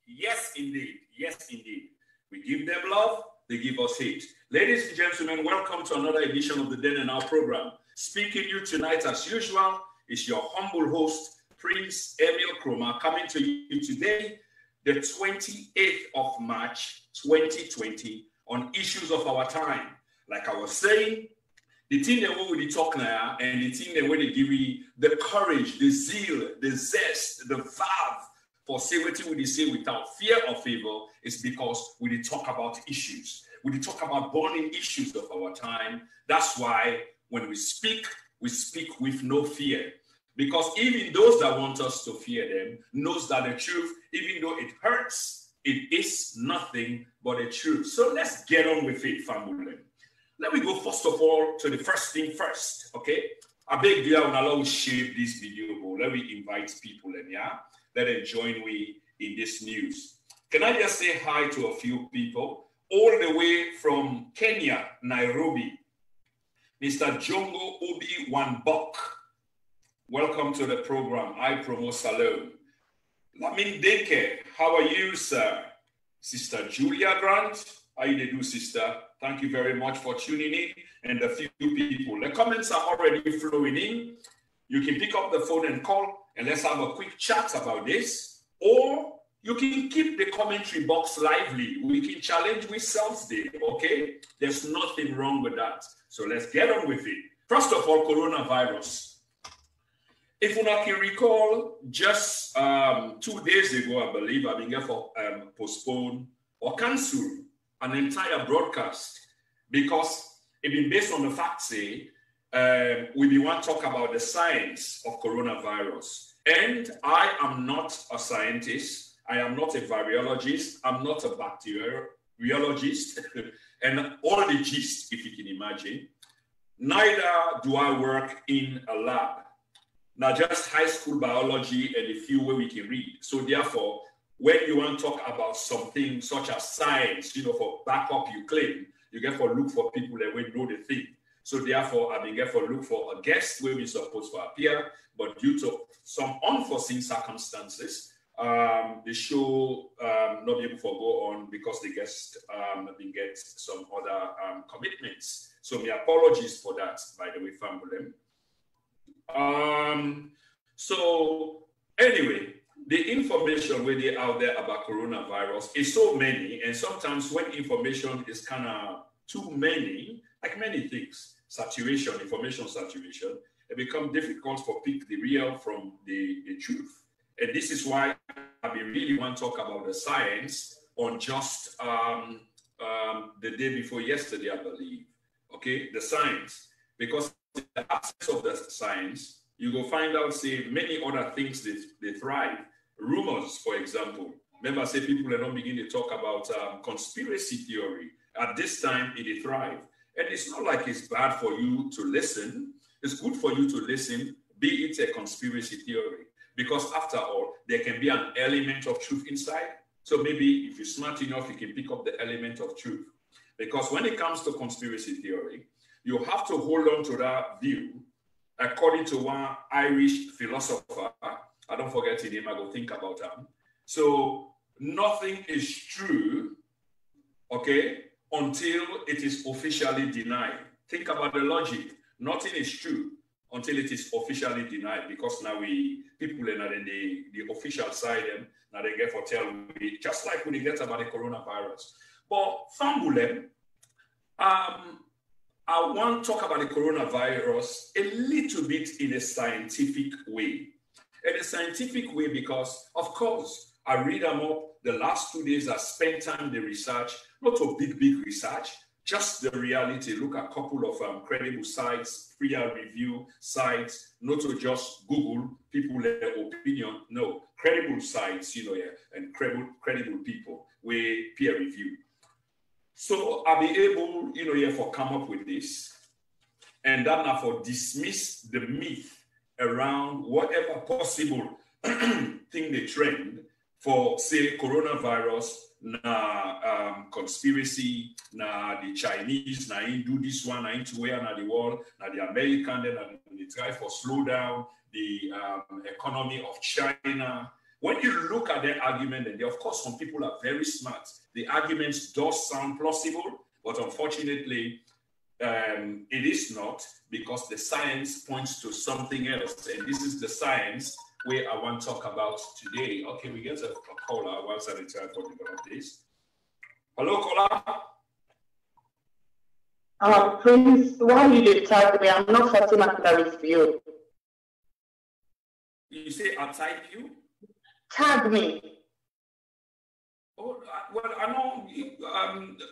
Yes, indeed. Yes, indeed. We give them love, they give us hate. Ladies and gentlemen, welcome to another edition of the Then and Now program. Speaking to you tonight, as usual, is your humble host, Prince Emil Kroma, coming to you today, the 28th of March, 2020, on issues of our time. Like I was saying, the thing that we will talk now, and the thing that we give you the courage, the zeal, the zest, the verve for say what we say without fear or favor is because we talk about issues. We talk about burning issues of our time. That's why when we speak with no fear. Because even those that want us to fear them knows that the truth, even though it hurts, it is nothing but the truth. So let's get on with it, family. Let me go first of all to the first thing first, okay? I beg you, I will share this video, but let me invite people in, yeah? Let them join me in this news. Can I just say hi to a few people? All the way from Kenya, Nairobi, Mr. Jongo Obi Wanbok. Welcome to the program. I promote Salome. Lamin Denke, how are you, sir? Sister Julia Grant, how you do, sister? Thank you very much for tuning in. And a few people. The comments are already flowing in. You can pick up the phone and call, and let's have a quick chat about this. Or you can keep the commentary box lively. We can challenge with self-day, okay? There's nothing wrong with that. So let's get on with it. First of all, coronavirus. If you can recall, just 2 days ago, I believe, I've been here for postpone or cancel an entire broadcast because it's been based on the fact, say, we want to talk about the science of coronavirus. And I am not a scientist. I am not a virologist. I'm not a bacteriologist. And all the gist, if you can imagine. Neither do I work in a lab. Now, just high school biology and a few where we can read. So therefore, when you want to talk about something such as science, for backup you claim, you get for look for people that will know the thing. So therefore, I've been get for look for a guest where we supposed to appear, but due to some unforeseen circumstances, the show not be able to go on because the guest didn't get some other commitments. So my apologies for that, by the way, family. So anyway, the information really out there about coronavirus is so many, and sometimes when information is kind of too many, like many things, information saturation, it becomes difficult for pick the real from the truth. And this is why I really want to talk about the science on just the day before yesterday, I believe. Okay, the science, because the absence of the science, you go find out, say, many other things they thrive. Rumors, for example. Remember, say people are not beginning to talk about conspiracy theory. At this time, it thrive. And it's not like it's bad for you to listen. It's good for you to listen, be it a conspiracy theory. Because after all, there can be an element of truth inside. So maybe if you're smart enough, you can pick up the element of truth. Because when it comes to conspiracy theory, you have to hold on to that view. According to one Irish philosopher, I don't forget his name, I go think about him. So nothing is true, okay, until it is officially denied. Think about the logic. Nothing is true until it is officially denied, because now people are in the official side, and now they get for tell me, just like when they get about the coronavirus. But Fambulem, I want to talk about the coronavirus a little bit in a scientific way. In a scientific way, because, of course, I read them up. The last 2 days I spent time the research, not a big research, just the reality. Look at a couple of credible sites, peer review sites, not to just Google people their opinion. No, credible sites, and credible people with peer review. So I'll be able, for come up with this, and then I for dismiss the myth around whatever possible thing they trend for, say, coronavirus, conspiracy, the Chinese, do this one, into where the world, the American, then they try for slow down the economy of China, when you look at their argument, and of course, some people are very smart. The arguments does sound plausible, but unfortunately, it is not, because the science points to something else. And this is the science where I want to talk about today. Okay, we get a caller whilst I try for this. Hello, caller. Prince, why you tag me? I'm not Fatima with you. You say I type you? Tag me. Oh, well, I know,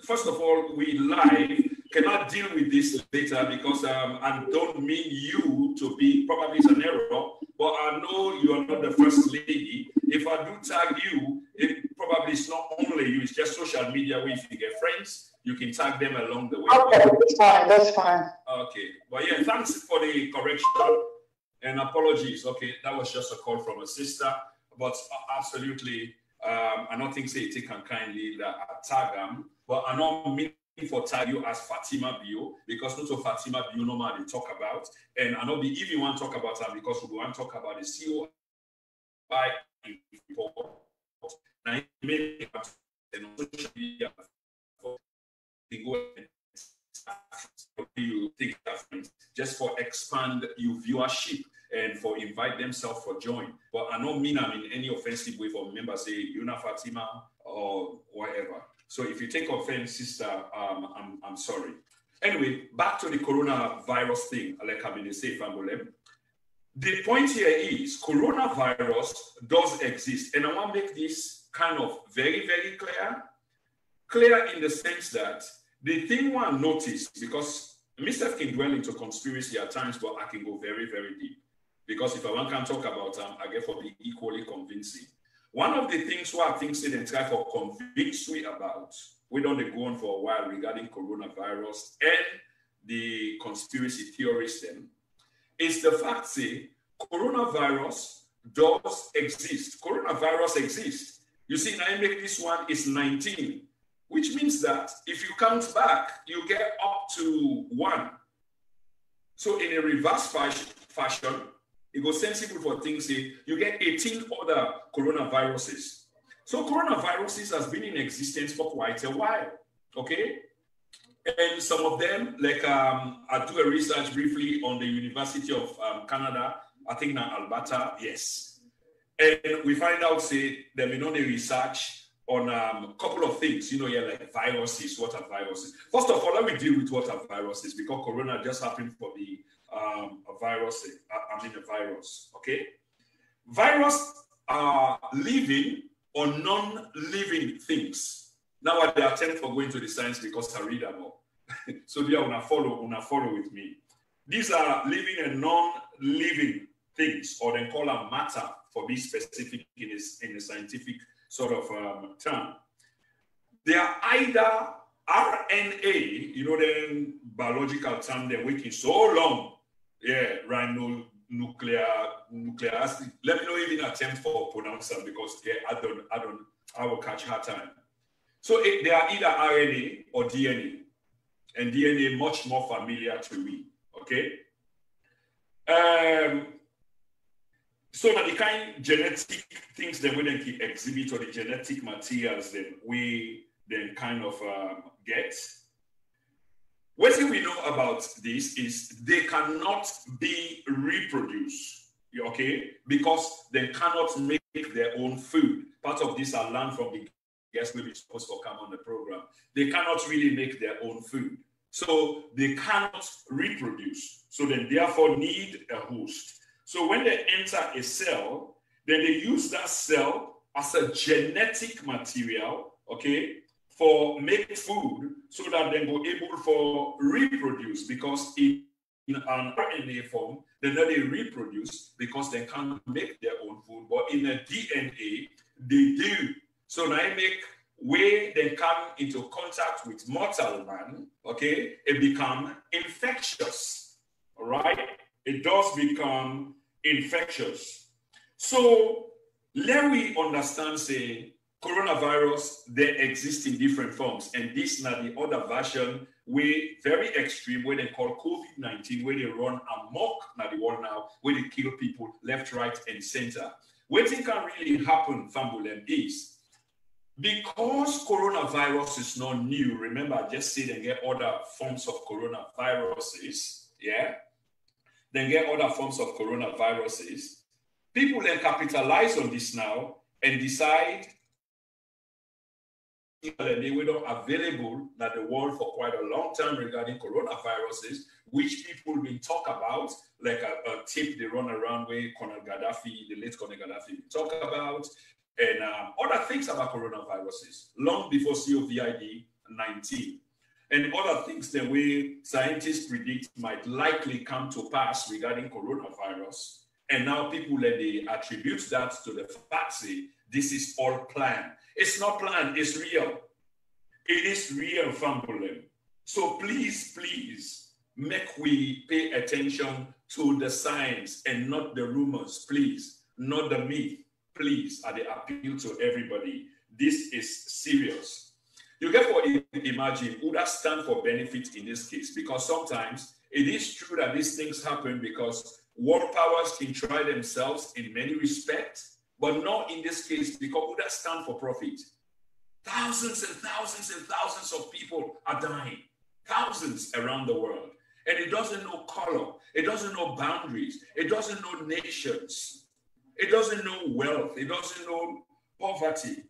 first of all, we live cannot deal with this later, because I don't mean you to be, probably it's an error, but I know you are not the first lady. If I do tag you, it probably is not only you, it's just social media where if you get friends, you can tag them along the way. Okay, that's fine, that's fine. Okay, but yeah, thanks for the correction and apologies. Okay, that was just a call from a sister, but absolutely, I don't think say it can kindly tag them, but I don't mean for tag you as Fatima Bio, because not so Fatima Bio normally talk about, and I know if you want to talk about that, because we want to talk about the COI report. Now, maybe social media you think that just for expand your viewership and for invite themselves for join. But I don't mean I'm in any offensive way for members say Yuna Fatima or whatever. So if you take offense, sister, I'm sorry. Anyway, back to the coronavirus thing, like I've been saying, the point here is coronavirus does exist. And I want to make this kind of very, very clear. Clear in the sense that the thing one notice, because Mr. can dwell into conspiracy at times, but I can go very, very deep. Because if I want to talk about them, I get for be equally convincing. One of the things why I think they try for convince we about, we don't go on for a while regarding coronavirus and the conspiracy theorists then, is the fact say coronavirus does exist. Coronavirus exists. You see, now I make this one is 19, which means that if you count back, you get up to 1. So in a reverse fashion, it goes sensible for things, say, you get 18 other coronaviruses. So coronaviruses has been in existence for quite a while, okay? And some of them, like I do a research briefly on the University of Canada, I think now Alberta, yes. And we find out, say, that we know the research on a couple of things, you know, yeah, like viruses, what are viruses? First of all, let me deal with what are viruses, because corona just happened for the a virus, okay? Virus are living or non-living things. Now I attempt for going to the science because I read about. So they are gonna follow with me. These are living and non-living things, or they call them matter for being specific in a scientific sort of term. They are either RNA, you know, the biological term they're waiting so long. Yeah, nuclear acid. Let me not even attempt for pronounce them because yeah, I will catch hard time. So they are either RNA or DNA, and DNA much more familiar to me. Okay. So that the kind of genetic things that we then exhibit, or the genetic materials that we then kind of get. What we know about this is they cannot be reproduced, okay? Because they cannot make their own food. Part of this I learned from the guests maybe supposed to come on the program. They cannot really make their own food. So they cannot reproduce. So then therefore need a host. So when they enter a cell, then they use that cell as a genetic material, okay, for make food, so that they go able for reproduce, because in an RNA form, then they reproduce because they can't make their own food, but in a DNA, they do. So now I make where they come into contact with mortal man, okay, it become infectious, all right? It does become infectious. So let we understand, say, coronavirus, they exist in different forms. And this now the other version, where very extreme, where they call COVID-19, where they run amok, now the one now, where they kill people left, right, and center. what can really happen, Fambulem, is because coronavirus is not new. Remember, I just said they get other forms of coronaviruses, yeah? Then get other forms of coronaviruses. People then capitalize on this now and decide they were not available in the world for quite a long time regarding coronaviruses, which people will talk about, like a tape they run around where Colonel Gaddafi, the late Colonel Gaddafi, talk about, and other things about coronaviruses, long before COVID-19, and other things that we scientists predict might likely come to pass regarding coronavirus. And now people they attribute that to the fact, say, this is all planned. It's not planned, it's real. It is real, Fambulem. So please, please, make we pay attention to the science and not the rumors, please, not the myth, please, I appeal to everybody. This is serious. You get what imagine, would that stand for benefit in this case? Because sometimes it is true that these things happen because world powers can try themselves in many respects, but not in this case, because would that stand for profit? Thousands and thousands and thousands of people are dying, thousands around the world. And it doesn't know color, it doesn't know boundaries, it doesn't know nations, it doesn't know wealth, it doesn't know poverty.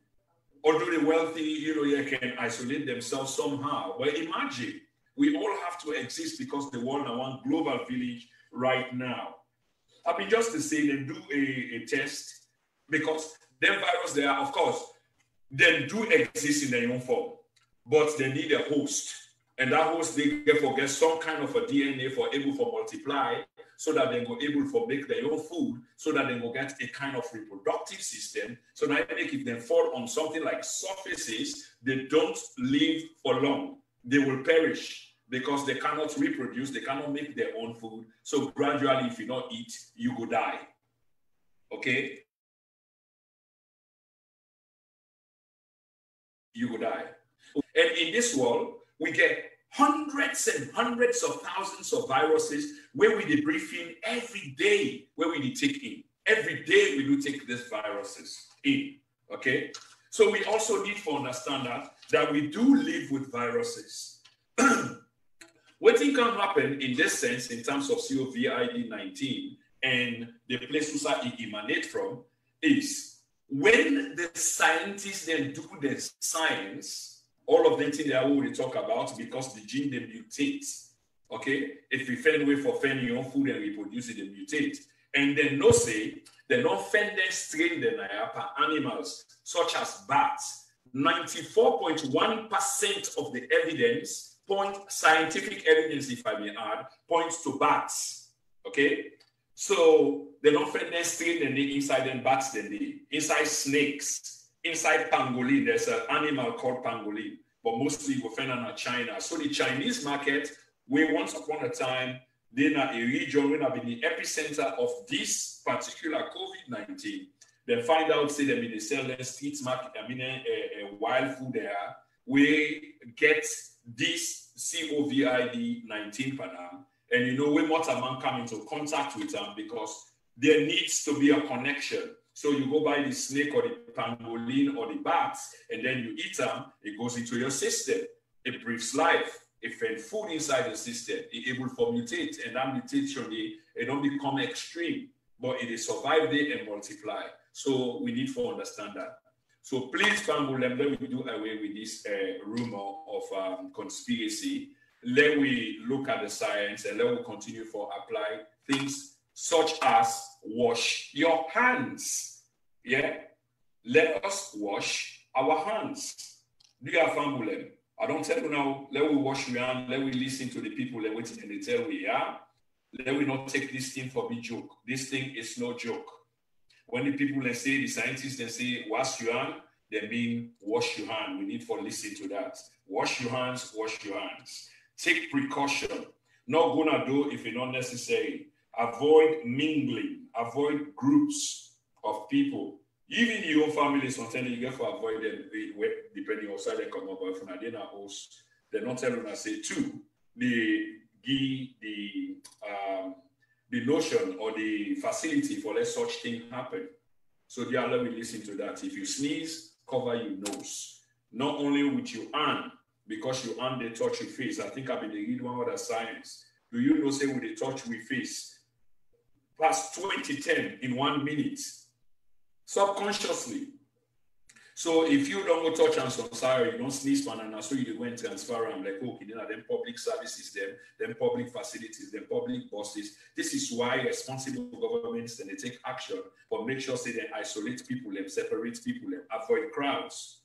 Although the wealthy, can isolate themselves somehow. But imagine, we all have to exist because the world is one global village right now. I've been just to say they do a test because the virus there, of course, they do exist in their own form, but they need a host. And that host, they get some kind of a DNA for able to multiply so that they go able to make their own food, so that they will get a kind of reproductive system. So now if they fall on something like surfaces, they don't live for long. They will perish because they cannot reproduce, they cannot make their own food. So gradually, if you don't eat, you go die. Okay? You will die. And in this world, we get hundreds and hundreds of thousands of viruses where we debrief in every day, where we take in. Every day we do take these viruses in, okay? So we also need to understand that we do live with viruses. What can happen in this sense, in terms of COVID-19 and the place where it emanates from, is when the scientists then do the science, all of them things that we will talk about because the gene they mutate. Okay, if we find a way for finding your own food and we produce it, they mutate. And then no say they don't find them strain the animals such as bats. 94.1% of the evidence scientific evidence, if I may add, points to bats. Okay, so they don't find them strain and they inside them bats, then they inside snakes. Inside pangolin, there's an animal called pangolin, but mostly you will find it in China. So the Chinese market, where once upon a time, they are a region where have been the epicenter of this particular COVID-19. Then find out, say them in the sell street market, wild food there, we get this COVID-19 panam, and when what a man come into contact with them because there needs to be a connection. So you go buy the snake or the pangolin or the bats, and then you eat them, it goes into your system. It breathes life. It finds food inside the system. It's able to mutate, and that mutation, it don't become extreme, but it is survive there and multiply. So we need to understand that. So please, pangolin, let me do away with this rumor of conspiracy. Let we look at the science, and let we continue to apply things such as wash your hands. Yeah? Let us wash our hands. Dear Fambulem, I don't tell you now, let we wash your hands, let we listen to the people and wait and they tell we, yeah? Let we not take this thing for a joke. This thing is no joke. When the people they say, the scientists they say, wash your hand, they mean wash your hand. We need to listen to that. Wash your hands, wash your hands. Take precaution. Not gonna do if it's not necessary. Avoid mingling, avoid groups of people. Even your own family, sometimes you get to avoid them, depending on how they come up with. They're not host. They're not telling us, say, too, the notion or the facility for let such thing happen. So the Allah will listen to that. If you sneeze, cover your nose. Not only with your hand, because you hand they touch your face. I think I've been reading one other science. Do you know, say, with the touch with face, past 2010 in 1 minute, subconsciously. So if you don't go touch and some sorry, you don't sneeze banana, so you go and transfer them like, okay, then public services, them public facilities, them public buses. This is why responsible governments, then they take action, but make sure say they isolate people, them separate people, them avoid crowds.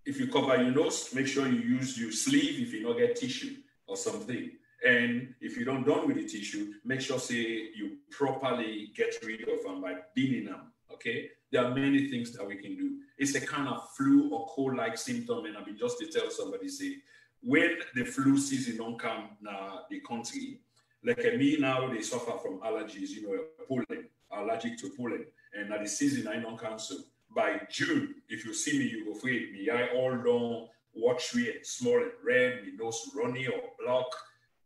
If you cover your nose, make sure you use your sleeve if you don't get tissue or something. And if you don't done with the tissue, make sure say you properly get rid of them by beating them. Okay, there are many things that we can do. It's a kind of flu or cold-like symptom, and I mean just to tell somebody say when the flu season don't come now the country, like me now they suffer from allergies, you know, pollen, allergic to pollen, and now the season I don't cancel. By June, if you see me, you go afraid me. I all don't watch me and small and red, me nose runny or block.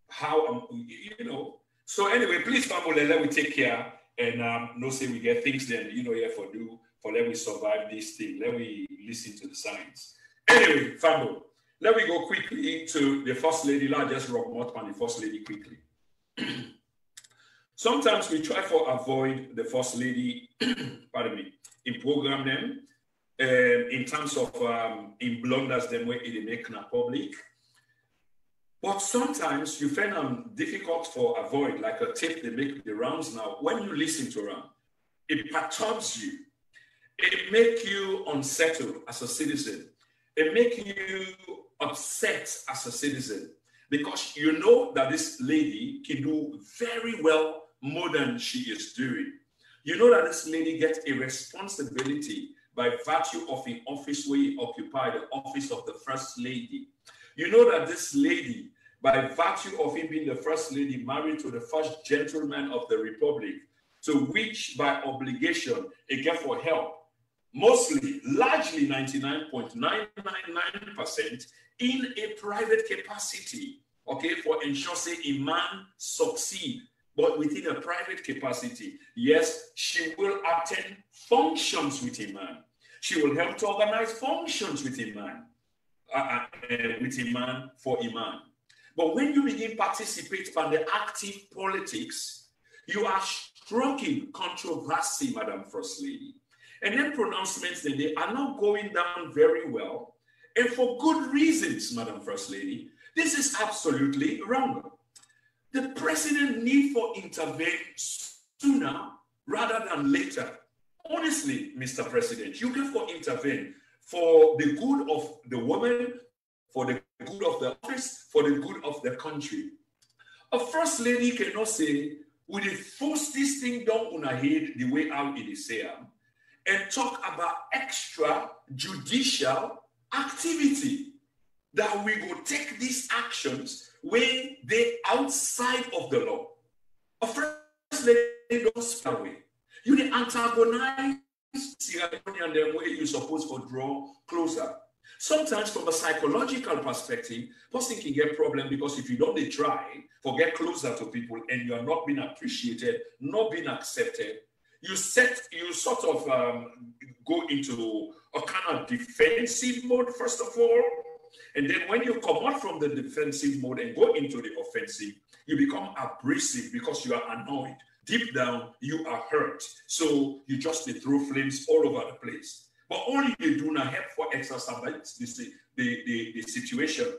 How you know? So anyway, please, family, let me take care. And no say we get things then, you know, here for do, for let me survive this thing. Let me listen to the science. Anyway, family, let me go quickly to the First Lady. Let's just rock more on the First Lady quickly. Sometimes we try to avoid the First Lady, pardon me, in program them, in terms of in blunders them where they make in public. But sometimes you find them difficult for avoid, like a tape they make the rounds now. When you listen to them, it perturbs you. It makes you unsettled as a citizen. It makes you upset as a citizen because you know that this lady can do very well more than she is doing. You know that this lady gets a responsibility by virtue of the office where you occupy, the office of the First Lady. You know that this lady, by virtue of him being the First Lady, married to the first gentleman of the Republic, to which by obligation he get for help, mostly, largely 99.999% in a private capacity, okay, for ensure say a man succeed, but within a private capacity. Yes, she will attend functions with a man. She will help to organize functions with a man, for a man. But when you begin participate in the active politics, you are stroking controversy, Madam First Lady. And then pronouncements, then they are not going down very well. And for good reasons, Madam First Lady. This is absolutely wrong. The president needs for intervene sooner rather than later. Honestly, Mr. President, you can for intervene for the good of the woman, for the good of the office, for the good of the country. A First Lady cannot say, we will force this thing down on her head the way how it is said, and talk about extra judicial activity, that we will take these actions when they outside of the law. A First Lady don't speak away. You the antagonize Sierra Leone and the way you're supposed to draw closer. Sometimes from a psychological perspective, person can get problem because if you don't try to get closer to people and you are not being appreciated, not being accepted, you sort of go into a kind of defensive mode, first of all. And then when you come out from the defensive mode and go into the offensive, you become abrasive because you are annoyed. Deep down, you are hurt. So you just throw flames all over the place. But only you do not help for exacerbate the situation.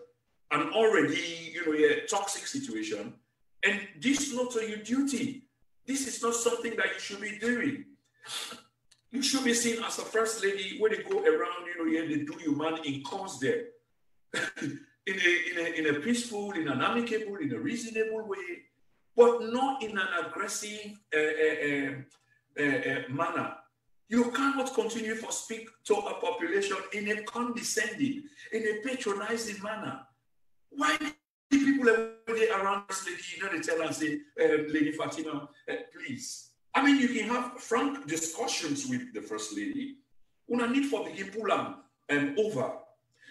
And already, you know, a toxic situation. And this is not your duty. This is not something that you should be doing. You should be seen as a First Lady when they go around, you know, they do your man in cause there. in a peaceful, in an amicable, in a reasonable way, but not in an aggressive manner. You cannot continue to speak to a population in a condescending, in a patronizing manner. Why do people around this lady, you know, they tell and say, Lady Fatima, please. I mean, you can have frank discussions with the First Lady. Una need for the pull them over.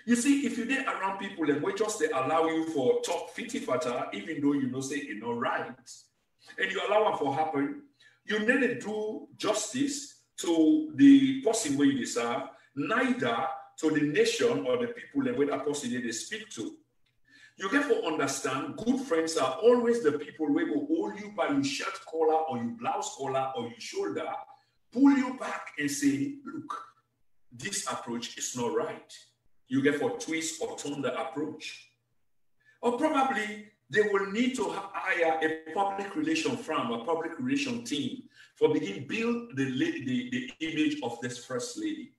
You see, if you get around people and we just they allow you for talk fitty fatter, even though you know say it's not right, and you allow them for happen, you never do justice to the person where you serve, neither to the nation or the people and where that person they speak to. You get to understand, good friends are always the people who will hold you by your shirt collar or your blouse collar or your shoulder, pull you back and say, look, this approach is not right. You get for twist or turn the approach. Or probably they will need to hire a public relation firm, a public relation team for begin build the image of this first lady.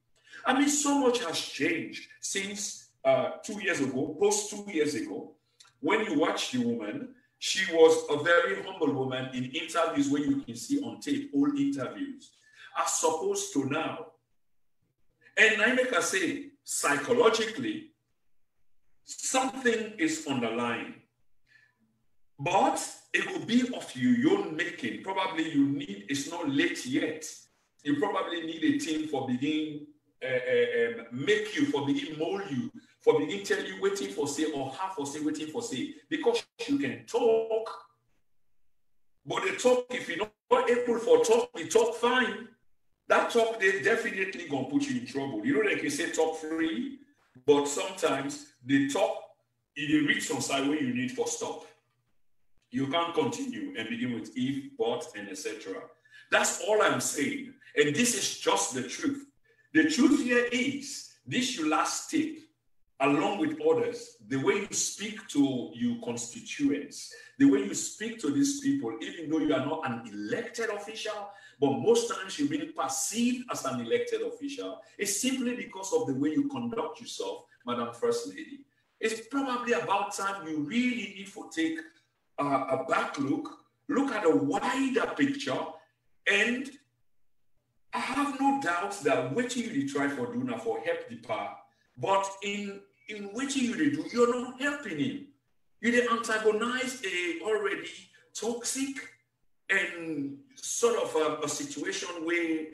I mean, so much has changed since 2 years ago, post 2 years ago. When you watch the woman, she was a very humble woman in interviews where you can see on tape, all interviews, as opposed to now. And I make her say, psychologically, something is underlying. But it will be of your own making. Probably you need, it's not late yet. You probably need a team for begin make you, for begin mold you, for begin tell you waiting for say or half for say waiting for say. Because you can talk, but the talk, if you're not able for talk, you talk fine. That talk, they definitely gonna put you in trouble. You know, like you say talk free, but sometimes the talk, you reach some side where you need for stop. You can't continue and begin with if, but, and etc. That's all I'm saying. And this is just the truth. The truth here is, this your last step, along with others, the way you speak to your constituents, the way you speak to these people, even though you are not an elected official, but most times you're being perceived as an elected official, it's simply because of the way you conduct yourself, Madam First Lady. It's probably about time you really need to take a back look at a wider picture, and I have no doubt that what you try for doing for help the power, but in what you do, you're not helping him. You antagonize a already toxic and sort of a situation where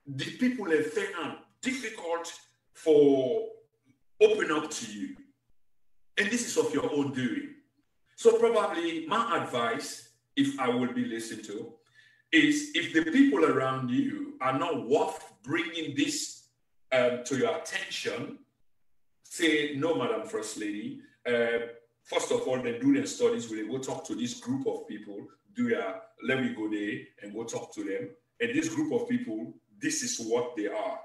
the people are found difficult for open up to you, and this is of your own doing. So probably my advice, if I would be listened to, is if the people around you are not worth bringing this to your attention, say, no, Madam First Lady, first of all, they do their studies, we go talk to this group of people, let me go there and go talk to them. And this group of people, this is what they are.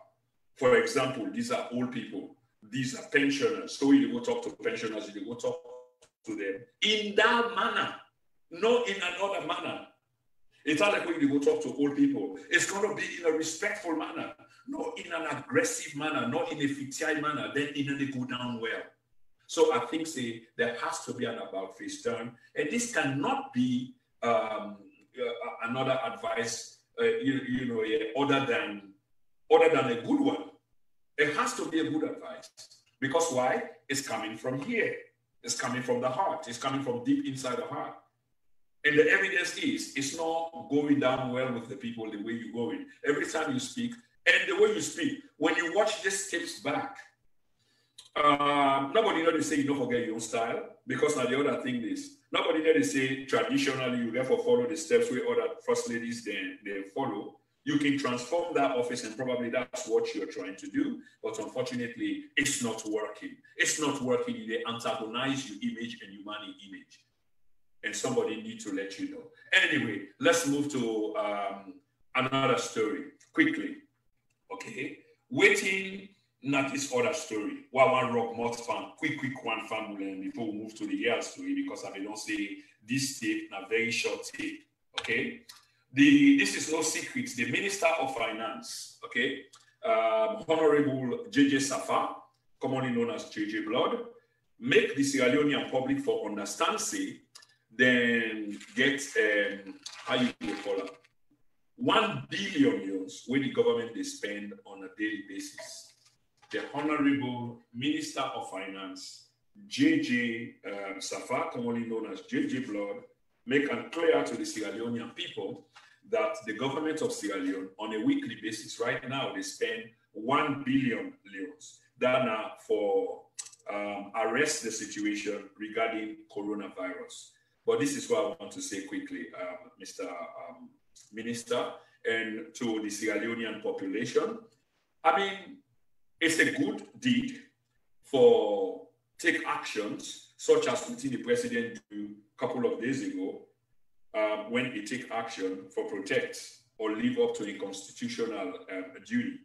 For example, these are old people, these are pensioners. So you go talk to pensioners, you go talk to them in that manner, not in another manner. It's not like when you go talk to old people. It's going to be in a respectful manner, not in an aggressive manner, not in a fictile manner, then they go down well. So I think there has to be an about face turn, and this cannot be another advice, other than a good one. It has to be a good advice, because why? It's coming from here. It's coming from the heart. It's coming from deep inside the heart. And the evidence is, it's not going down well with the people the way you're going. Every time you speak, and the way you speak, when you watch these tapes back, nobody know they say you don't forget your own style, because now the other thing is, nobody know they say traditionally you therefore follow the steps where other first ladies they follow. You can transform that office, and probably that's what you're trying to do. But unfortunately, it's not working. It's not working. They antagonize your image and your money image. And somebody needs to let you know. Anyway, let's move to another story quickly. Okay. Waiting, not this other story. One rock most fan, quick one family, before we move to the real story, because I don't say this tape, a very short tape. Okay. This is no secret. The Minister of Finance, okay, Honorable JJ Saffa, commonly known as JJ Blood, make the Sierra Leonean public for understand, say, then get, how you call it, 1 billion euros where the government they spend on a daily basis. The Honorable Minister of Finance, JJ Saffa, commonly known as JJ Blood, make it clear to the Sierra Leonean people that the government of Sierra Leone, on a weekly basis, right now, they spend 1 billion euros for arrest the situation regarding coronavirus. But this is what I want to say quickly, Mr. minister and to the Sierra Leonean population. I mean, it's a good deed for take actions, such as what the president did a couple of days ago, when he take action for protect or live up to a constitutional duty.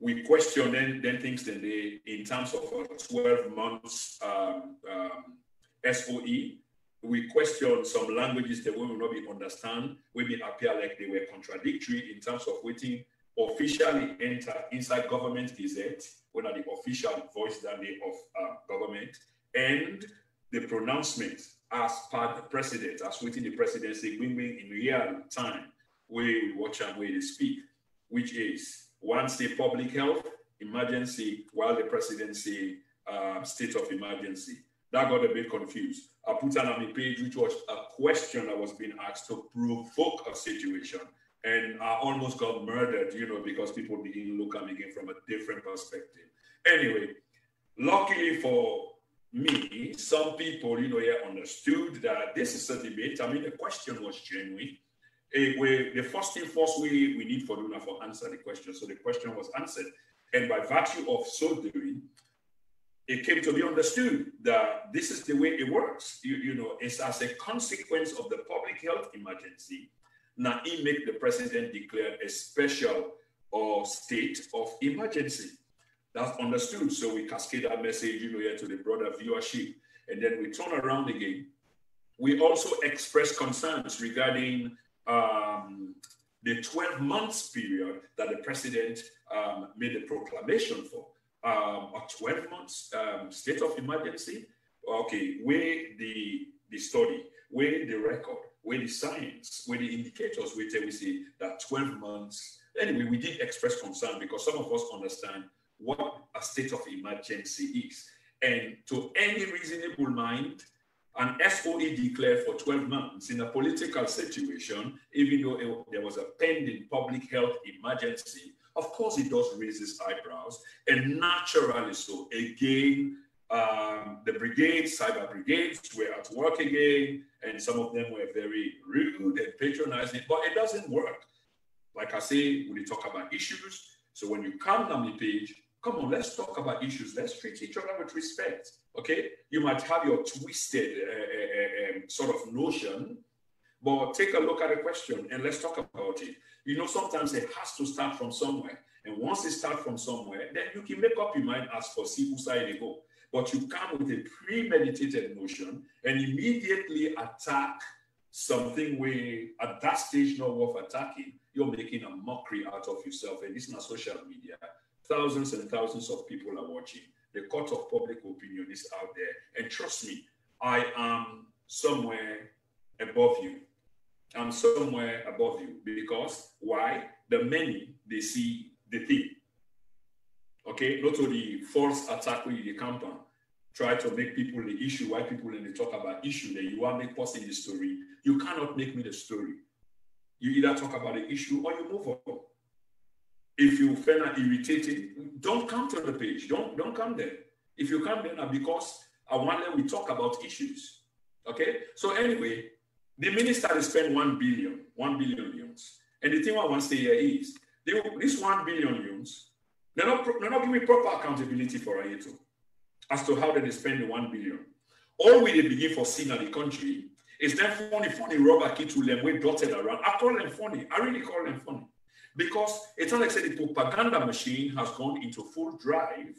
We question then things today in terms of a 12 months SOE. We question some languages that we will not be understand, we may appear like they were contradictory in terms of waiting officially enter inside government gazette, when are the official voice that day of government, and the pronouncement as per the president, as waiting the presidency, in real time, where we watch and where they speak, which is one say public health emergency, while the presidency state of emergency. That got a bit confused. I put on my page, which was a question that was being asked to provoke a situation. And I almost got murdered, because people begin to look at me again from a different perspective. Anyway, luckily for me, some people, understood that this is a debate. I mean, the question was genuine. The first we need for Luna for answer the question. So the question was answered. And by virtue of so doing, it came to be understood that this is the way it works. It's as a consequence of the public health emergency. Now, he make the president declare a special or state of emergency. That's understood. So we cascade that message, here to the broader viewership. And then we turn around again. We also express concerns regarding the 12 months period that the president made a proclamation for. A 12 months state of emergency. Okay, where the study, where the record, where the science, where the indicators, we say that 12 months. Anyway, we did express concern because some of us understand what a state of emergency is. And to any reasonable mind, an SOE declared for 12 months in a political situation, even though there was a pending public health emergency, of course it does raise its eyebrows, and naturally so. Again, the brigades, cyber brigades, were at work again, and some of them were very rude and patronizing, but it doesn't work. Like I say, when you talk about issues, so when you come down the page, come on, let's talk about issues. Let's treat each other with respect, okay? You might have your twisted sort of notion, but take a look at the question and let's talk about it. Sometimes it has to start from somewhere. And once it starts from somewhere, then you can make up your mind as for see who side they go. But you come with a premeditated notion and immediately attack something where at that stage not worth attacking, you're making a mockery out of yourself. And this is not social media. Thousands and thousands of people are watching. The court of public opinion is out there. And trust me, I am somewhere above you. I'm somewhere above you. Because why? The many, they see the thing. Okay? Not only false attack with the campaign. Try to make people the issue. Why people when they talk about issue, that you want to make person the story. You cannot make me the story. You either talk about the issue or you move on. If you find it irritating, don't come to the page. Don't come there. If you come there now, because I want that we talk about issues. Okay? So anyway, the minister has spent 1 billion yuans. And the thing I want to say here is, this 1 billion yuans, they're not giving proper accountability for it as to how they spend the 1 billion. All we begin for seeing in the country is them funny rubber kit to them, we dotted around. I call them funny. I really call them funny. Because it's not like say the propaganda machine has gone into full drive.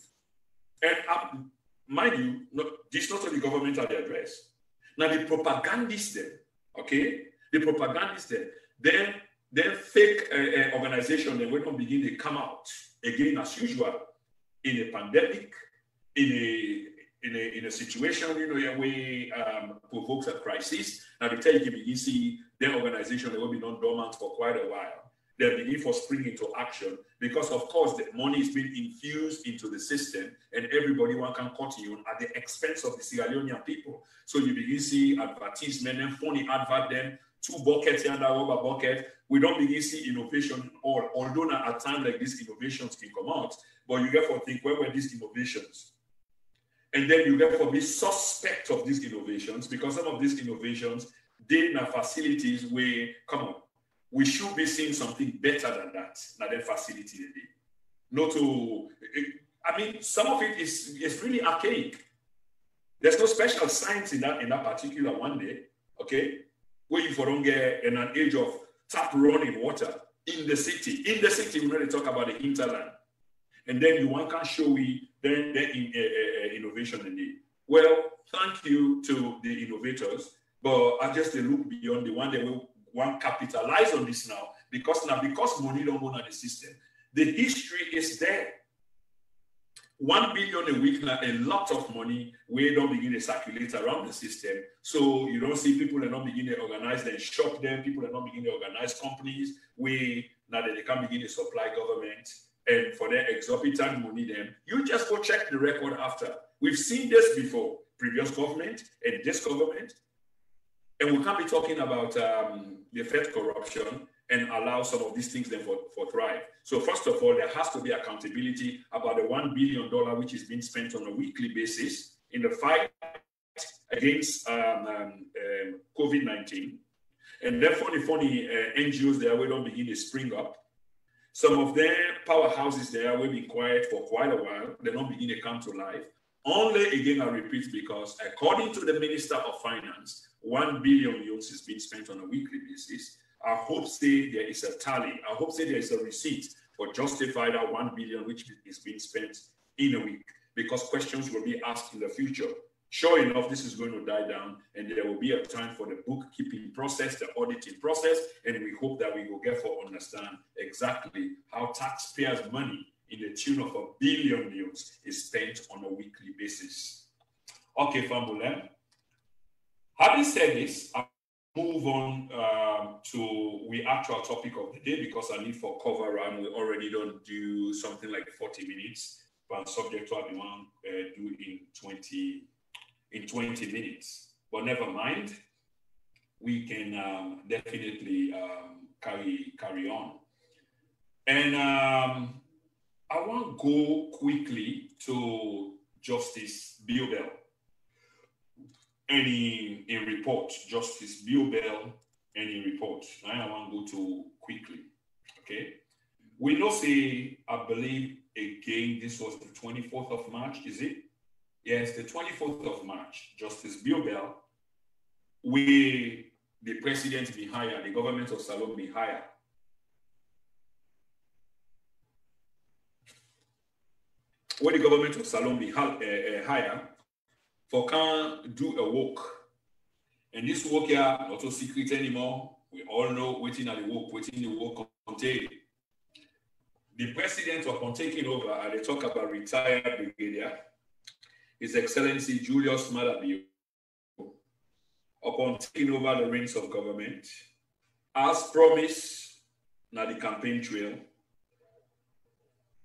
And mind you, this is not the government at the address. Now the propagandists there, okay? The propagandists there, then fake organization, then when we begin to come out again as usual in a pandemic, in a situation, where provokes a crisis. Now they tell you see their organization, they will be non-dormant for quite a while. They begin for spring into action because, of course, the money is being infused into the system and everybody one can continue at the expense of the Sierra Leonean people. So you begin see advertisement and funny advert them, 2 buckets and a rubber bucket. We don't begin see innovation all, although at times like these innovations can come out, but you get for think, where were these innovations? And then you get for be suspect of these innovations because some of these innovations, they have facilities where, come on, we should be seeing something better than that, not a facility. Not to, I mean, some of it is really archaic. There's no special science in that particular one day, okay? Where you don't get in an age of tap running water in the city. In the city, we really talk about the hinterland. And then you one can show we then innovation indeed. Well, thank you to the innovators, but I just look beyond the one that we want capitalize on this now because money don't go in the system. The history is there. 1 billion a week now, a lot of money. We don't begin to circulate around the system. So you don't see people are not beginning to organize them, shop them. People are not beginning to organize companies. Now that they can begin to supply government and for their exorbitant money them. You just go check the record after. We've seen this before, previous government and this government. And we can't be talking about the Fed corruption and allow some of these things then for thrive. So first of all, there has to be accountability about the $1 billion which is being spent on a weekly basis in the fight against COVID-19. And then funny NGOs there will don't begin to spring up. Some of their powerhouses there will be quiet for quite a while. They don't begin to come to life. Only, again, I repeat, because according to the Minister of Finance, 1 billion euros is being spent on a weekly basis. I hope say there is a tally. I hope say there is a receipt for justify that 1 billion which is being spent in a week, because questions will be asked in the future. Sure enough, this is going to die down, and there will be a time for the bookkeeping process, the auditing process, and we hope that we will get to understand exactly how taxpayers' money in the tune of $1 billion is spent on a weekly basis. Okay, Fambulem. Having said this, I'll move on to the actual topic of the day, because I need for cover and we already don't do something like 40 minutes, but subject to what we want to do in 20 minutes. But never mind, we can definitely carry on. And I want to go quickly to Justice Biobel. Any report, Justice Biobel, any report. I want to go to quickly, okay? We know, say, I believe, again, this was the 24th of March, is it? Yes, the 24th of March, Justice Biobel, the president be hired, the government of Salome be hired. When the government of Salome be hired, for can do a work. And this work here, not so secret anymore. We all know waiting at the work contain. The president upon taking over, and they talk about retired brigadier, His Excellency Julius Maada Bio, upon taking over the reins of government, as promised, now the campaign trail,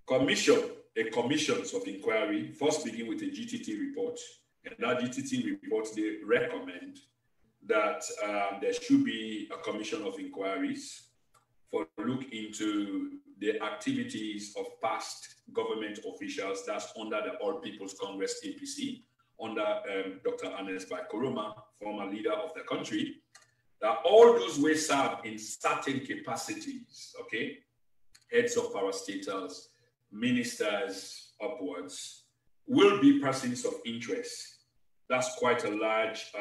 commissions of inquiry, first begin with a GTT report, and that GTT report, they recommend that there should be a commission of inquiries for look into the activities of past government officials that's under the All People's Congress APC, under Dr. Ernest Bai Koroma, former leader of the country, that all those will serve in certain capacities, okay? Heads of parastatals, ministers upwards, will be persons of interest. That's quite a large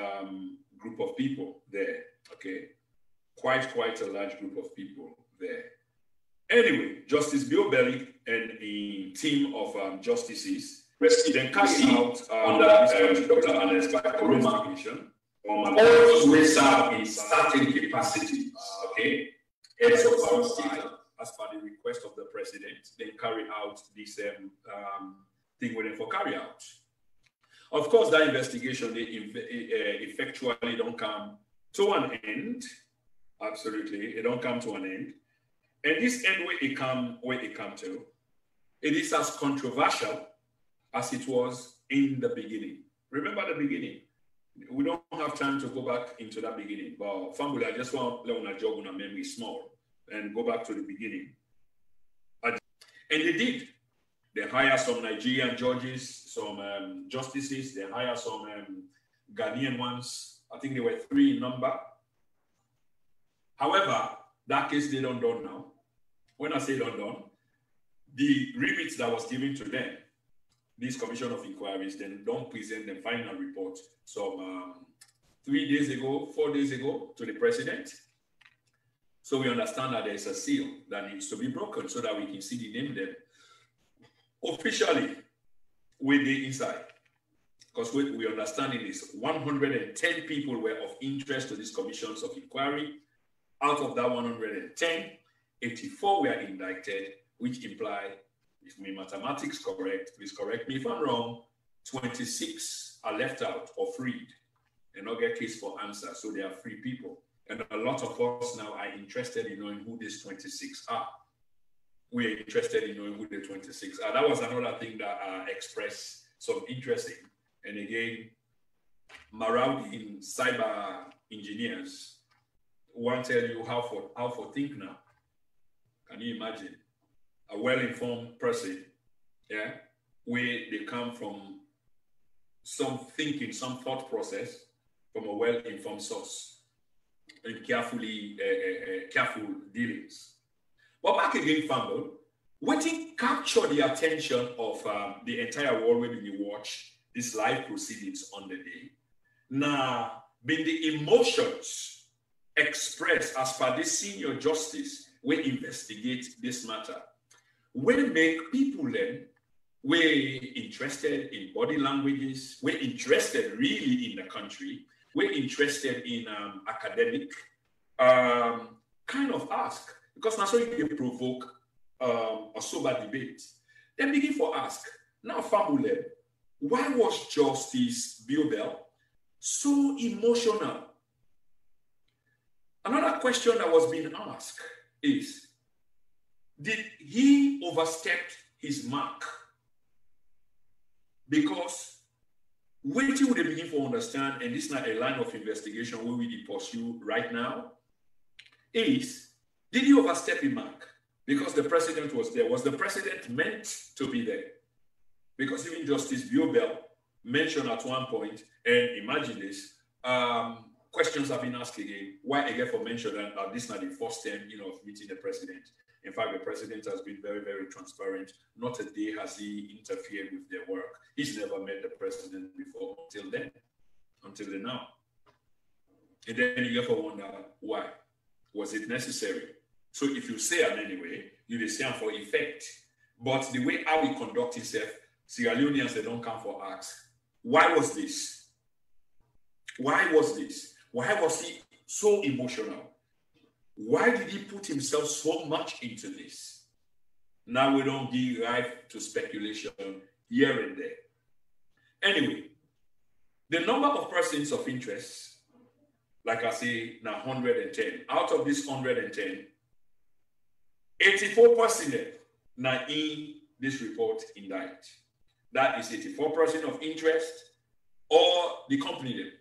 group of people there, okay? Quite a large group of people there. Anyway, Justice Biobel and a team of justices then carried out under Dr. Ernest Bai Koroma those will serve in certain capacities, okay? Heads of parastatals, as per the request of the president, they carry out this thing with them for carry out. Of course, that investigation, they effectually don't come to an end. Absolutely, it don't come to an end. And this end where it come to, it is as controversial as it was in the beginning. Remember the beginning. We don't have time to go back into that beginning, but family, I just want to let jog on a memory small and go back to the beginning. And they did. They hired some Nigerian judges, some justices. They hired some Ghanaian ones. I think there were 3 in number. However, that case they don't done now. When I say don't done, the remit that was given to them, this commission of inquiries, then don't present the final report some 3 days ago, 4 days ago to the president. So we understand that there's a seal that needs to be broken so that we can see the name there officially with the inside. Because we understand it is 110 people were of interest to these commissions of inquiry. Out of that 110, 84 were indicted, which imply, if my mathematics correct, please correct me if I'm wrong, 26 are left out or freed and not get case for answer. So they are free people. And a lot of us now are interested in knowing who these 26 are. We are interested in knowing who the 26 are. That was another thing that expressed some interest in. And again, marauding cyber engineers want to tell you how for think now. Can you imagine? A well-informed person, yeah, where they come from some thinking, some thought process from a well-informed source and careful dealings. But back again, Fumble, waiting capture the attention of the entire world when you watch these live proceedings on the day. Now, been the emotions expressed as per this senior justice will investigate this matter. Will make people then we're interested in body languages, we're interested really in the country, we're interested in academic kind of ask, because now so you provoke a sober debate. Then begin for ask, now Fabule, why was Justice Biobel so emotional? Another question that was being asked is, did he overstep his mark? Because waiting would begin to understand, and this is not a line of investigation where we pursue right now, is, did he overstep his mark? Because the president was there. Was the president meant to be there? Because even Justice Biobel mentioned at one point, and imagine this, questions have been asked again. Why again for mention that this is not the first time, of meeting the president. In fact, the president has been very, very transparent. Not a day has he interfered with their work. He's never met the president before until then, until now. And then you have to wonder why. Was it necessary? So if you say it anyway, you stand for effect. But the way how we conduct himself, Sierra Leoneans, they don't come for acts. Why was this? Why was this? Why was he so emotional? Why did he put himself so much into this? Now we don't give rise to speculation here and there. Anyway, the number of persons of interest, like I say, now 110. Out of this 110, 84% now in this report indict. That is 84% of interest or the company them.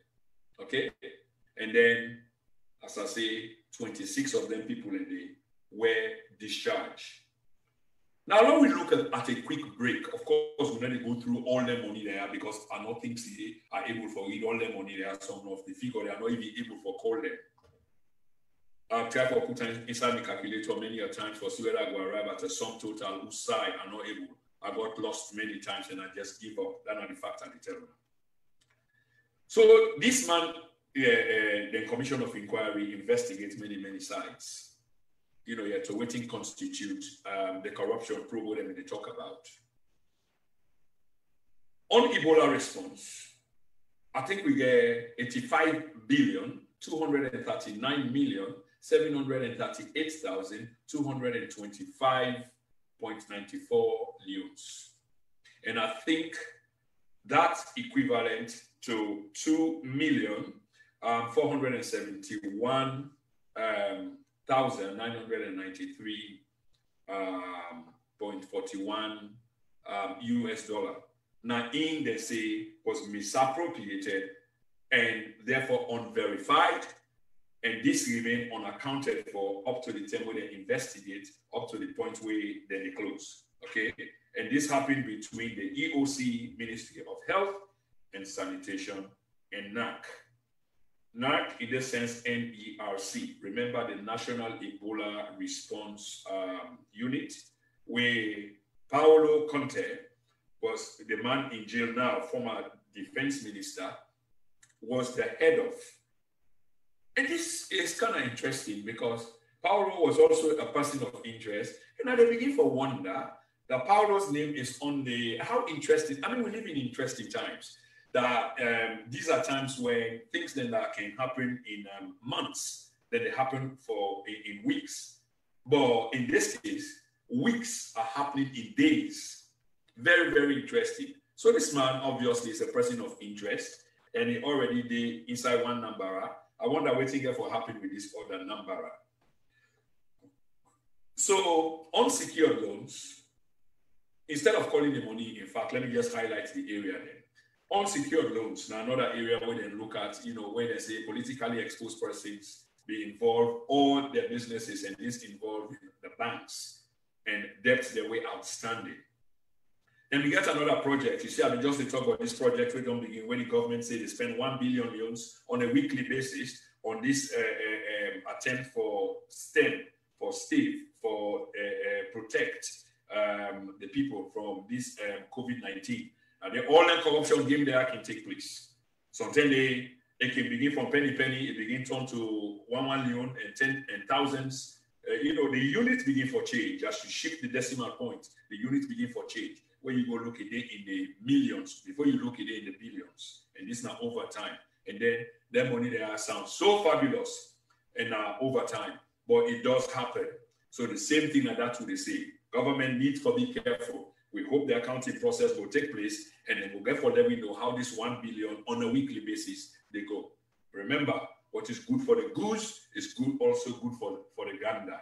Okay? And then, as I say, 26 of them people in the were discharged. Now, when we look at a quick break, of course, we need to go through all the money there because I don't think they are able to read all the money there. Some of the figure they are not even able to call them. I've tried to put inside the calculator many a times for see whether I go arrive at a sum total whose side I'm not able. I got lost many times and I just give up. That's not the fact I tell you. So this man, the Commission of Inquiry investigates many sides. To waiting constitute the corruption probe that they talk about. On Ebola response, I think we get 85,239,738,225.94 leones. And I think that's equivalent to 2,471,993.41 US dollar. Now, they say was misappropriated and therefore unverified, and this remain unaccounted for up to the time when they investigate, up to the point where they close. Okay, and this happened between the EOC, Ministry of Health and Sanitation, and NAC. NARC in this sense, NERC. Remember the National Ebola Response Unit, where Paolo Conte was the man in jail now, former defense minister, was the head of. And this is kind of interesting because Paolo was also a person of interest. And I begin to wonder that Paolo's name is on the, how interesting, I mean, we live in interesting times. That these are times when things then that can happen in months, then they happen in weeks. But in this case, weeks are happening in days. Very, very interesting. So this man obviously is a person of interest, and he already did inside one number. I wonder what thing for happen with this other number. So unsecured loans, instead of calling the money, in fact, let me just highlight the area then. Unsecured loans, now another area where they look at, where they say politically exposed persons be involved, all their businesses, and this involve the banks and debts their way outstanding. Then we get another project. You see, I mean, just to talk about this project, we don't begin when the government say they spend 1 billion loans on a weekly basis on this attempt for STEM, for STEVE, for protect the people from this COVID-19. And then all the corruption game there can take place. Sometimes it can begin from penny, it begin turn to 1 million and 10 and thousands. The units begin for change. As you shift the decimal point, the units begin for change. Where you go look at it in the millions before you look at it in the billions. And this now over time. And then that money there sounds so fabulous and over time. But it does happen. So the same thing like that to the same. Government needs to be careful. We hope the accounting process will take place, and then we'll get for them, we know how this 1 billion on a weekly basis they go. Remember, what is good for the goose is also good for the gander.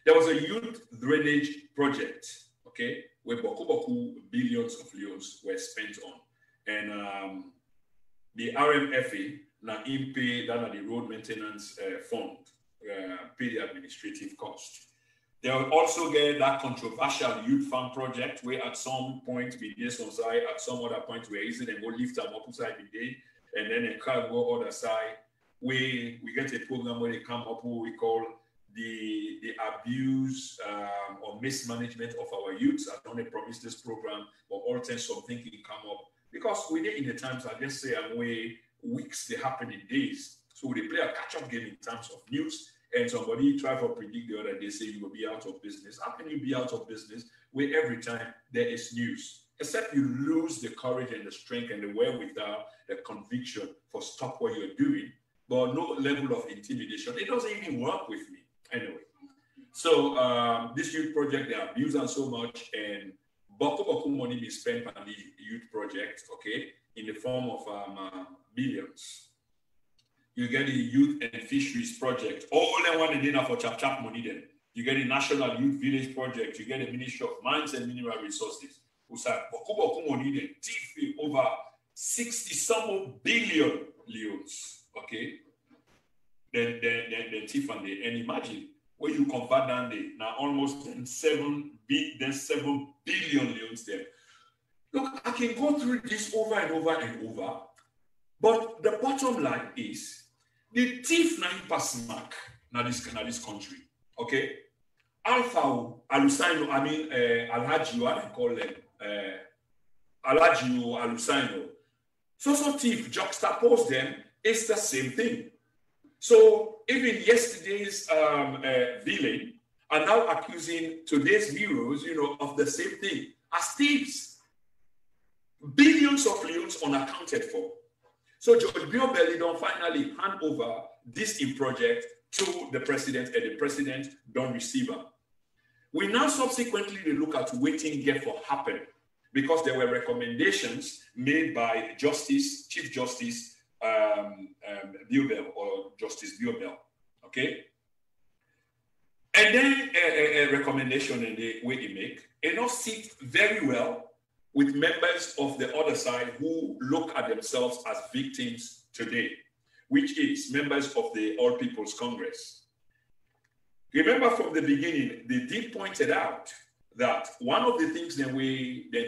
There was a youth drainage project, okay, where boku billions of loans were spent on. And the RMFA, now pay that the road maintenance fund, pay the administrative cost. They will also get that controversial youth farm project where at some point we did some side, at some other point we're easy and go lift them up side the day, and then a car go other side. We get a program where they come up what we call the abuse or mismanagement of our youths. I don't promise this program, but all times something can come up. Because we did in the times, I just say, weeks, they happen in days. So they play a catch-up game in terms of news. And somebody try to predict the other day, say you will be out of business. How can you be out of business where every time there is news? Except you lose the courage and the strength and the wherewithal, the conviction for stop what you're doing, but no level of intimidation. It doesn't even work with me. Anyway, so this youth project, they abuse them so much, and boku money be spent on the youth project, okay, in the form of billions. You get the Youth and Fisheries Project. All the one they did for chap money then. You get the National Youth Village Project. You get the Ministry of Mines and Mineral Resources. Who said, money then, thief over 60-some billion leons. Okay? Then thief and they, and imagine when you convert down there, now almost 7 billion leons there. Look, I can go through this over and over and over, but the bottom line is, the thief 9% mark now this country, okay? Alpha Alusaino, I mean Alhaji, what I call them, Alhaji Alusaino. So thief juxtapose them, it's the same thing. So even yesterday's villain are now accusing today's heroes, of the same thing as thieves. Billions of leons unaccounted for. So George Biobelli don't finally hand over this project to the president, and the president don't receive them. We now subsequently look at waiting here for happen, because there were recommendations made by Chief Justice Biobel or Justice Biobel, okay? And then a recommendation in the way he make, it not sit very well with members of the other side who look at themselves as victims today, which is members of the All People's Congress. Remember from the beginning, they did pointed out that one of the things that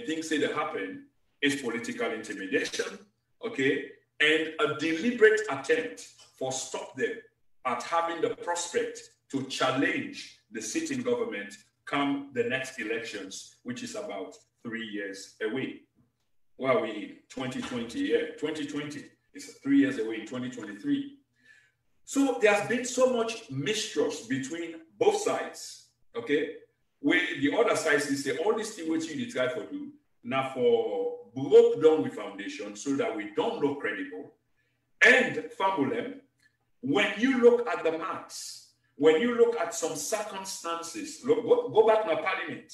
things say that happen is political intimidation, okay? and a deliberate attempt for stop them at having the prospect to challenge the sitting government come the next elections, which is about 3 years away. Well, we in 2020, yeah, 2020 is 3 years away in 2023. So there's been so much mistrust between both sides, okay? Where the other side say, all these things which you try for do, now for broke down with foundation so that we don't look credible. And Fambulem, when you look at the maths, when you look at some circumstances, look, go back to parliament,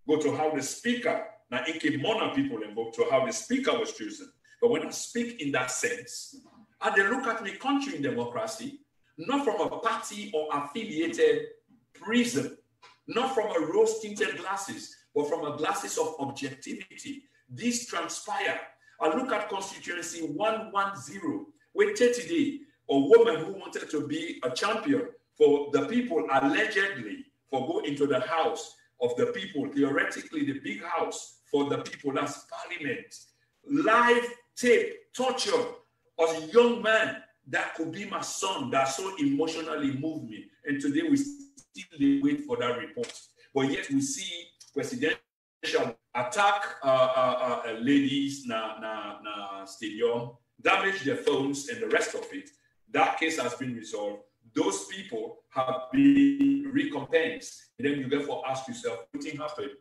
go to how the speaker, now Inke Mona people and go to how the speaker was chosen. But when I speak in that sense, and they look at the country in democracy, not from a party or affiliated prism, not from a rose-tinted glasses, but from a glasses of objectivity. These transpire. I look at constituency 110, where 30 days, a woman who wanted to be a champion for the people, allegedly, for go into the house of the people, theoretically the big house for the people, that's parliament. Live tape, torture of a young man that could be my son, that so emotionally moved me. And today we still wait for that report. But yet we see presidential attack ladies na stadium, damage their phones and the rest of it. That case has been resolved. Those people have been recompensed. And then you therefore ask yourself, what thing happened?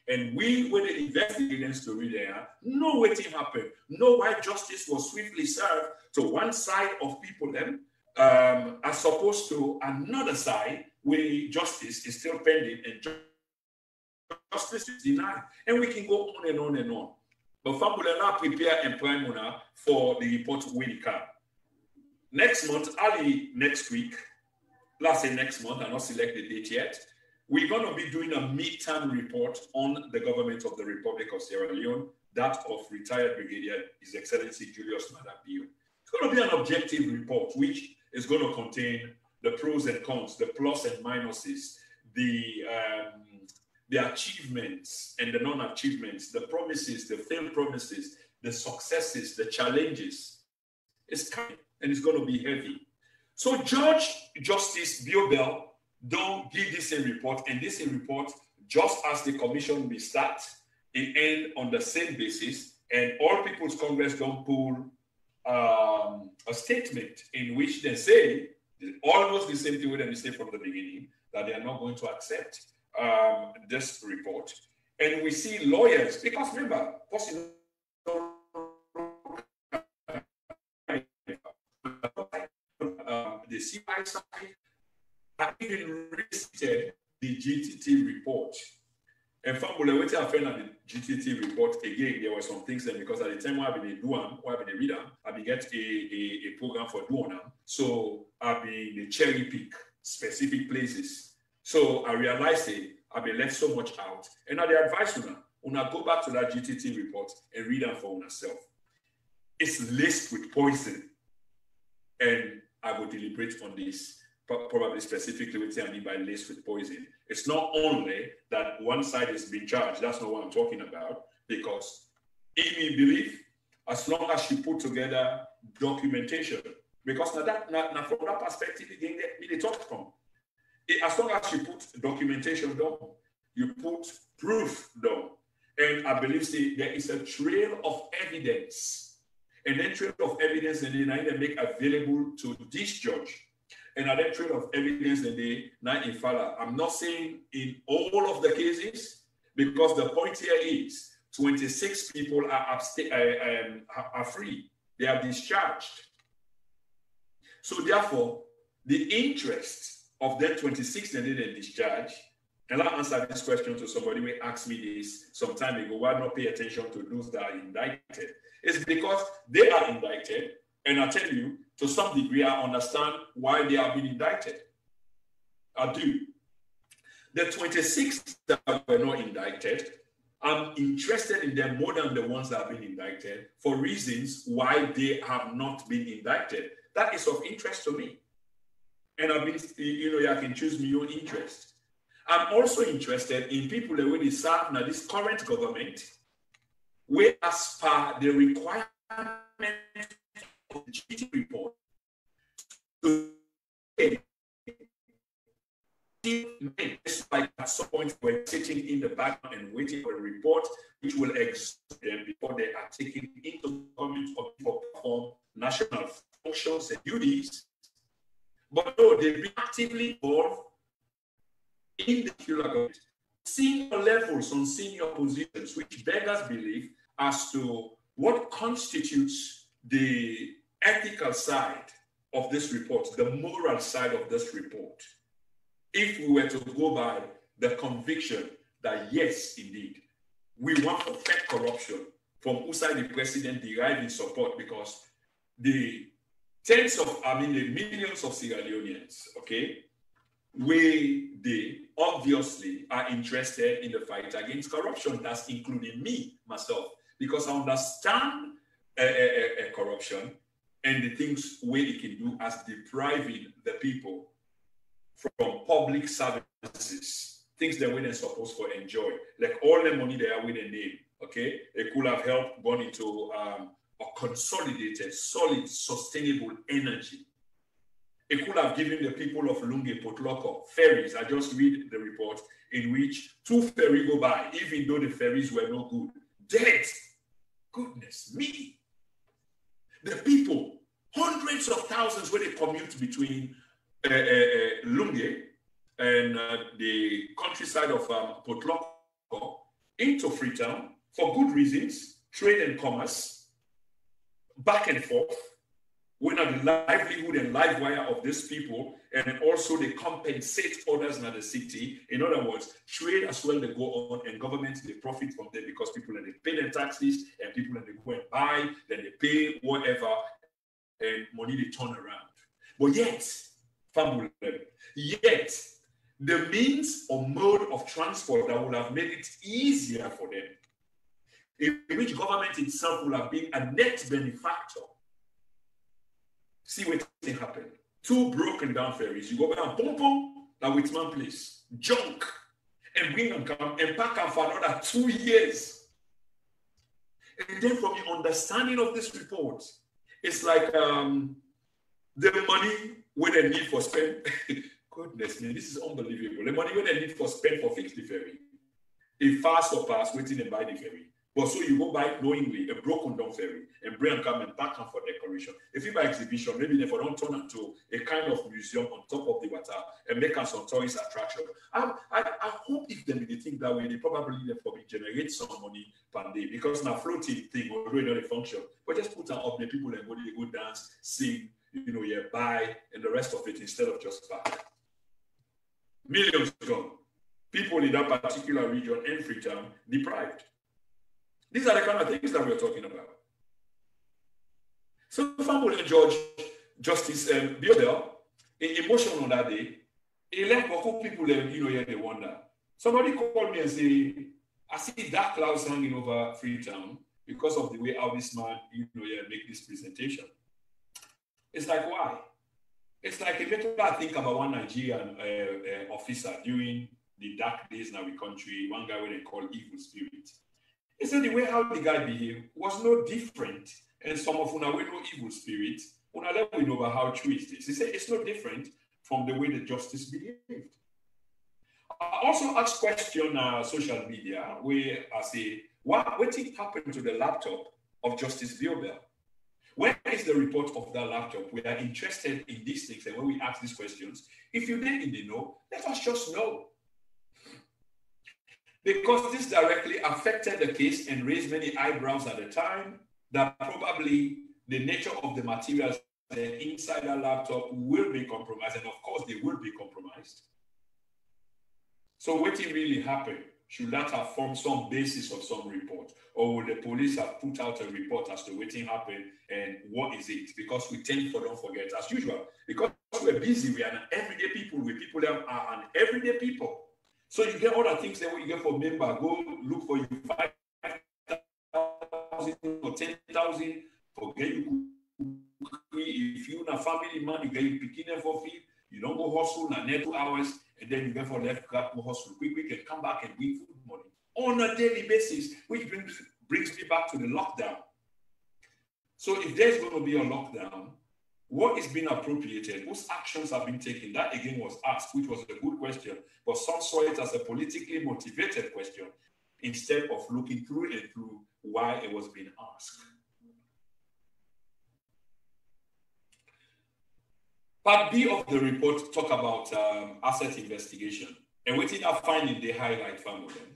And we, when they investigate the story there, know what thing happened. Know why justice was swiftly served to one side of people then, as opposed to another side where justice is still pending and justice is denied. And we can go on and on and on. But Fambula now prepare and prime for the report will come. Next month, early next week, let's say next month, I'm not select the date yet, we're going to be doing a midterm report on the government of the Republic of Sierra Leone, that of retired Brigadier His Excellency Julius Maada Bio. It's going to be an objective report, which is going to contain the pros and cons, the plus and minuses, the achievements and the non-achievements, the promises, the failed promises, the successes, the challenges. It's coming and it's going to be heavy. So Judge Justice Biobel don't give this a report, and this a report, just as the commission will start, it end on the same basis, and All People's Congress don't pull a statement in which they say almost the same thing that they say from the beginning, that they are not going to accept this report. And we see lawyers, because remember, the CI side have even listed the GTT report. And from what I found at the GTT report, again, there were some things that because at the time I've been doing, I've been reading, I've been get a program for doing them. So I've been cherry pick specific places. So I realized I've been left so much out. And now the advice una go back to that GTT report and read them for yourself. It's laced with poison. And I will deliberate on this, probably specifically what I mean by laced with poison. It's not only that one side is being charged, that's not what I'm talking about, because in me belief, as long as you put together documentation, because now from that perspective, again, they talk from. As long as you put documentation down, you put proof down, and I believe there is a trail of evidence. And then trail of evidence and then I make available to this judge. And that trail of evidence and they now in Fala. I'm not saying in all of the cases, because the point here is 26 people are free. They are discharged. So therefore, the interest of that 26 that they discharge, and I answered this question to somebody who asked me this some time ago, why not pay attention to those that are indicted? It's because they are indicted, and I tell you, to some degree, I understand why they are being indicted. I do. The 26 that were not indicted, I'm interested in them more than the ones that have been indicted for reasons why they have not been indicted. That is of interest to me. And I've been, you can choose my own interest. I'm also interested in people that when they serve now this current government, where as per the requirement of the GT report like at some point we're sitting in the background and waiting for a report which will exhaust them before they are taken into government or perform national functions and duties. But no, they've been actively involved in the titular government, senior levels on senior positions, which beggars belief as to what constitutes the ethical side of this report, the moral side of this report. If we were to go by the conviction that yes, indeed, we want to fight corruption from Usai, the president, deriving support because the the millions of Sierra Leoneans, okay, they obviously are interested in the fight against corruption. That's including me, myself, because I understand corruption and the things where it can do as depriving the people from public services, things that we're supposed to enjoy, like all the money they are with a name, okay? It could have helped gone into a consolidated, solid, sustainable energy. It could have given the people of Lungi, Potloko, ferries. I just read the report in which 2 ferries go by, even though the ferries were no good. Dead. Goodness me. The people, hundreds of thousands where they commute between Lungi and the countryside of Potloko into Freetown for good reasons, trade and commerce, back and forth, when the livelihood and live wire of these people, and also they compensate others in the city. In other words, trade as well they go on, and government they profit from them because people and they pay their taxes, and people and they go and buy, then they pay whatever, and money they turn around. But yet, the means or mode of transport that would have made it easier for them, in which government itself will have been a net benefactor. See what happened. 2 broken down ferries. You go back and boom, now with one place. Junk. And bring them come and pack them for another 2 years. And then from the understanding of this report, it's like the money when they need for spend. Goodness me, this is unbelievable. The money when they need for spend for fix the ferry. It fast surpass waiting and buy the ferry. But so you go buy knowingly a broken down ferry and bring and come and pack them for decoration. If you buy exhibition, maybe they don't turn into a kind of museum on top of the water and make us some tourist attraction. I hope if they think that way, they probably generate some money per day because now floating thing will really not function. But just put up the people and go dance, sing, buy, and the rest of it instead of just back. Millions gone. People in that particular region and Freetown deprived. These are the kind of things that we're talking about. So, Family and George, Justice Biobel, emotional on that day, he let people, they wonder. Somebody called me and say, I see dark clouds hanging over Freetown because of the way how this man, make this presentation. It's like, why? It's like a little I think about one Nigerian officer during the dark days in our country, one guy they call Evil Spirit. He said the way how the guy behaved was no different. And some of una we know evil spirit, una let we know about how true it is. He said it's no different from the way the justice behaved. I also asked question social media where I say, what thing happened to the laptop of Justice Biobel? Where is the report of that laptop? We are interested in these things, and when we ask these questions, if you didn't know, let us just know. Because this directly affected the case and raised many eyebrows at the time, that probably the nature of the materials inside that laptop will be compromised, and of course they will be compromised. So what really happened? Should that have formed some basis of some report? Or will the police have put out a report as to what happened and what is it? Because we tend to don't forget, as usual, because we're busy, we are everyday people, that are an everyday people. So you get all the things that you get for member, go look for you 5,000 or 10,000, forget you. If you're a family man, you get you picking for fee, you don't go hustle and net 2 hours, and then you get for left grab go hustle quick and come back and win food money on a daily basis, which brings me back to the lockdown. So if there's going to be a lockdown, what is being appropriated? Whose actions have been taken? That again was asked, which was a good question, but some saw it as a politically motivated question instead of looking through and through why it was being asked. Part B of the report talk about asset investigation. And within our finding, they highlight some of them.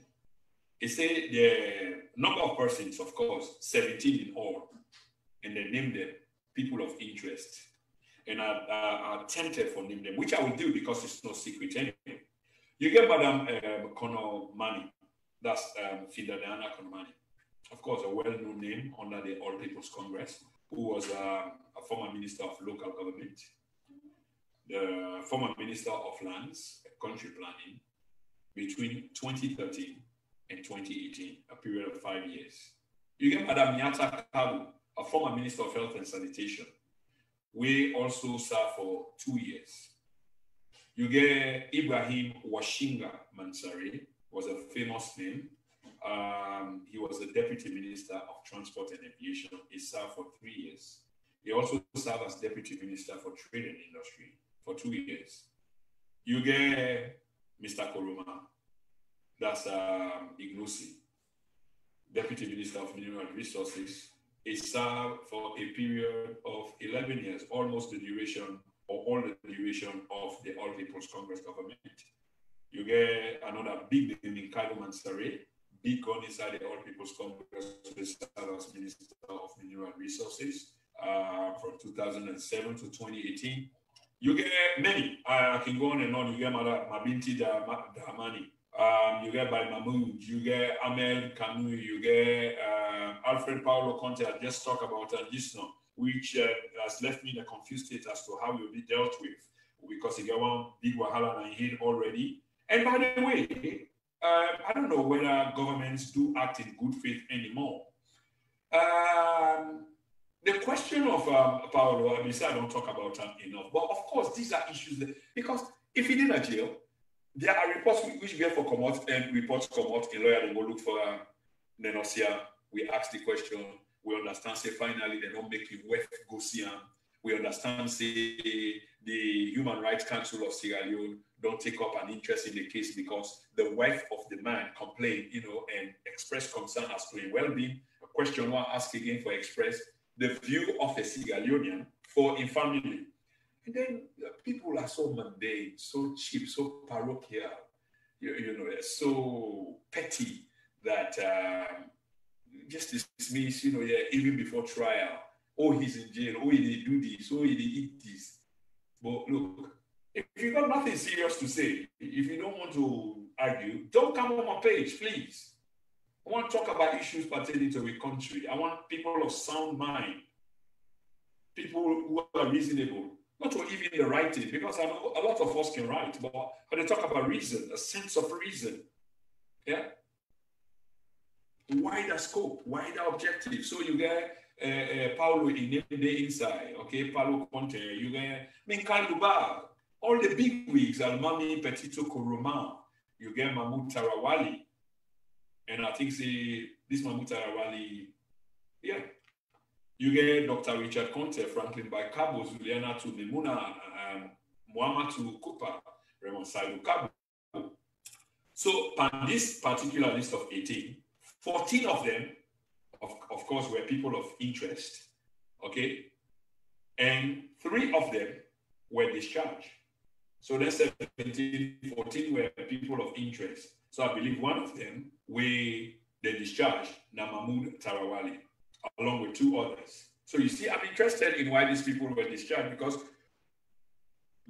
They say the number of persons, of course, 17 in all, and they named them people of interest. And I attempted for name them, which I will do because it's no secret anyway. You get Madam Konomani, that's Finda Diana Konomani. Of course, a well-known name under the All People's Congress, who was a former minister of local government, the former minister of lands, country planning, between 2013 and 2018, a period of 5 years. You get Madam Nyata Kalu, a former minister of health and sanitation. We also served for 2 years. You get Ibrahim Washinga Mansari, was a famous name. He was the deputy minister of transport and aviation. He served for 3 years. He also served as deputy minister for trade and industry for 2 years. You get Mr. Koroma, that's Ignusi, deputy minister of mineral resources. He served for a period of 11 years, almost the duration or all the duration of the All People's Congress government. You get another big name in Kaido Mansare, big gun inside the All People's Congress, as Minister of Mineral Resources from 2007 to 2018. You get many. I can go on and on. You get Mabinti Dahmani. You get By Mahmoud. You get Amel Kanu. You get Alfred Paulo Conte. I just talked about Gisno, which has left me in a confused state as to how you'll be dealt with, because you get one big wahala and hit already. And by the way, I don't know whether governments do act in good faith anymore. The question of Paulo, I don't talk about them enough, but of course, these are issues because if he did a jail, there are reports which get for come out, and reports come out, a lawyer they go look for Nenosia. We ask the question, we understand, say finally they don't make him worth go see him. We understand, say the Human Rights Council of Sierra Leone don't take up an interest in the case because the wife of the man complained, and expressed concern as to his well-being. A question one asked again for express the view of a Sierra Leonean for a family. And then people are so mundane, so cheap, so parochial, so petty that just dismiss, even before trial. Oh, he's in jail. Oh, he did do this. Oh, he did eat this. But look, if you got nothing serious to say, if you don't want to argue, don't come on my page, please. I want to talk about issues pertaining to the country. I want people of sound mind, people who are reasonable, not to even the writing, because I know a lot of us can write, but when they talk about reason, a sense of reason, yeah, wider scope, wider objective. So you get Paulo in the inside, okay, Paulo Conte, you get Minkan Luba, all the big wigs, Almami Petito Koroma, you get Mahmoud Tarawali, and I think this Mahmoud Tarawali, yeah. You get Dr. Richard Conte, Franklin Baikabo, Zuliana Tumimuna, Muhammad Kupa, Raymond Saidu Kabo. So, on this particular list of 18, 14 of them, of course, were people of interest, okay? And 3 of them were discharged. So that's 17, 14 were people of interest. So I believe one of them, they discharged, Mahmoud Tarawali, along with 2 others. So you see, I'm interested in why these people were discharged, because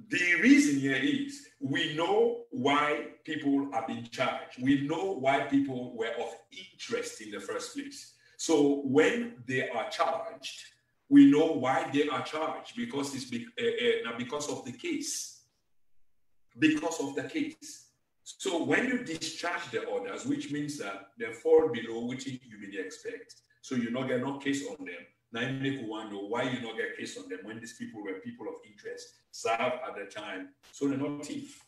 the reason here is we know why people are being charged. We know why people were of interest in the first place. So when they are charged, we know why they are charged, because it's because of the case. Because of the case. So when you discharge the orders, which means that they fall below what you may expect, so you not get no case on them. Now you make wonder why you not get a case on them when these people were people of interest, served at the time, so they're not thief.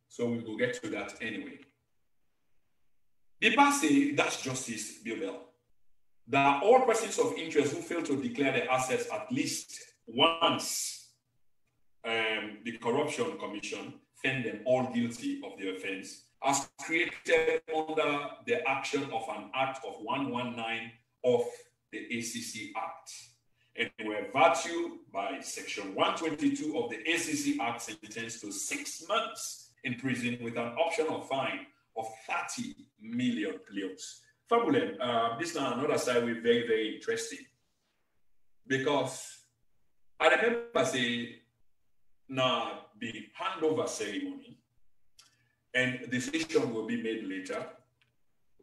So we will get to that anyway. The say that's Justice Bilbel. that all persons of interest who fail to declare their assets at least once, the Corruption Commission found them all guilty of the offense, as created under the action of an Act of 119 of the ACC Act, and were virtue by Section 122 of the ACC Act sentenced to 6 months in prison with an optional fine of 30 million leos. Fabulous. This is another side we're very, very interesting, because I remember saying, now the handover ceremony, and the decision will be made later.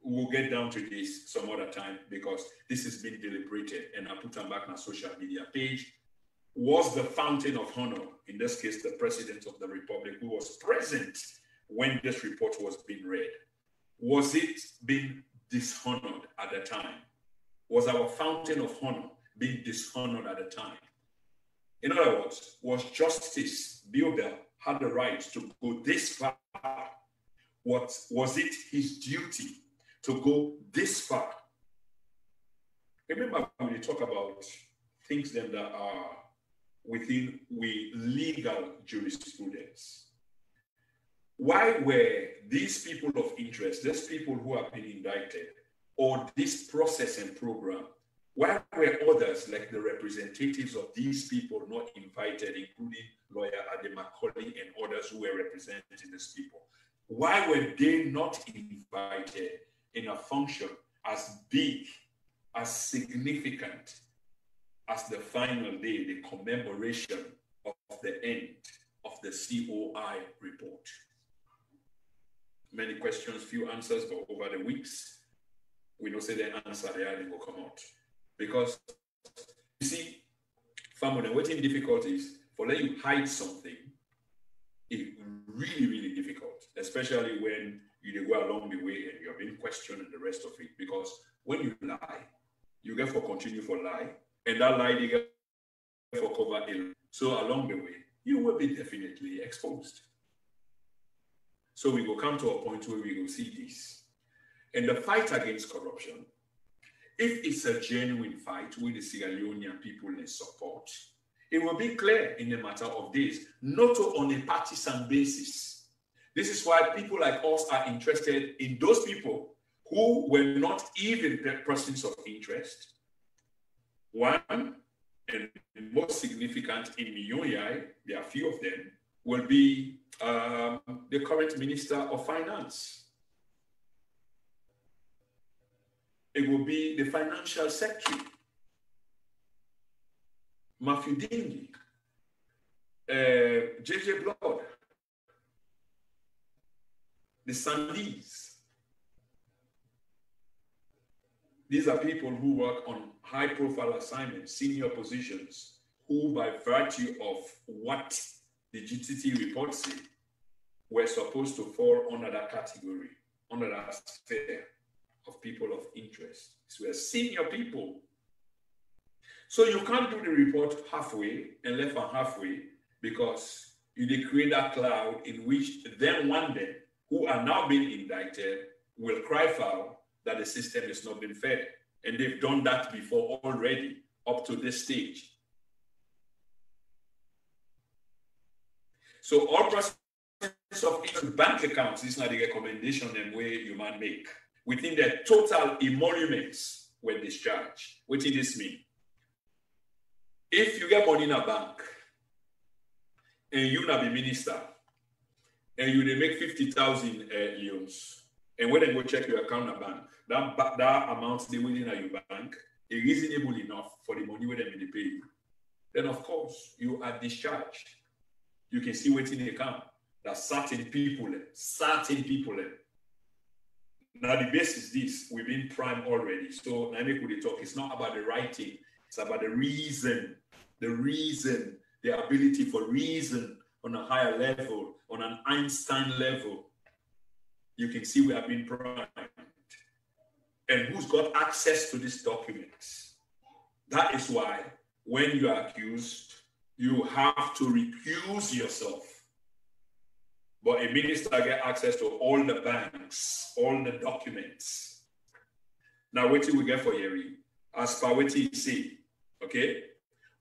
We'll get down to this some other time, because this has been deliberated, and I put them back on a social media page. Was the fountain of honor, in this case, the President of the Republic, who was present when this report was being read, was it being dishonored at the time? Was our fountain of honor being dishonored at the time? In other words, was Justice Biobel had the right to go this far? Was it his duty to go this far? Remember, when we talk about things then that are within legal jurisprudence, why were these people of interest, these people who have been indicted, or this process and program, why were others like the representatives of these people not invited, including lawyer Ade Macaulay and others who were representing these people? Why were they not invited in a function as big, as significant as the final day, the commemoration of the end of the COI report? Many questions, few answers, but over the weeks, we don't say the answer there, they will come out. Because, you see, family, what's difficult is for let you hide something, it's really, really difficult, especially when you go along the way and you're being questioned and the rest of it. Because when you lie, you get for continue for lie, and that lie you get for cover ill. So along the way, you will be definitely exposed. So we will come to a point where we will see this. And the fight against corruption, if it's a genuine fight with the Sierra Leonean people in support, it will be clear in a matter of days, not on a partisan basis. This is why people like us are interested in those people who were not even persons of interest. One, and most significant in Miyonyai, there are a few of them, will be the current Minister of Finance. It will be the Financial Secretary, Matthew Dingy, JJ Blood, the Sandys. These are people who work on high-profile assignments, senior positions, who by virtue of what the GTT report said, were supposed to fall under that category, under that sphere of people of interest. So we're senior people. So you can't do the report halfway and left on halfway, because you create that cloud in which them one day, who are now being indicted, will cry foul that the system is not being fair. And they've done that before already, up to this stage. So all process of bank accounts, this is not the recommendation and way you might make. Within the total emoluments were discharged. What did this mean? If you get money in a bank, and you not be minister, and you they make 50,000 leons, and when they go check your account at bank, that amount they within your bank is reasonable enough for the money where they pay you. Then of course you are discharged. You can see what's in the account. That certain people. Now the base is this, we've been primed already. So now make we talk. It's not about the writing, it's about the reason, the ability for reason on a higher level, on an Einstein level. You can see we have been primed. And who's got access to these documents? That is why when you are accused, you have to recuse yourself. But a minister gets access to all the banks, all the documents. Now, what do we get for Yeri? as per what he say, okay?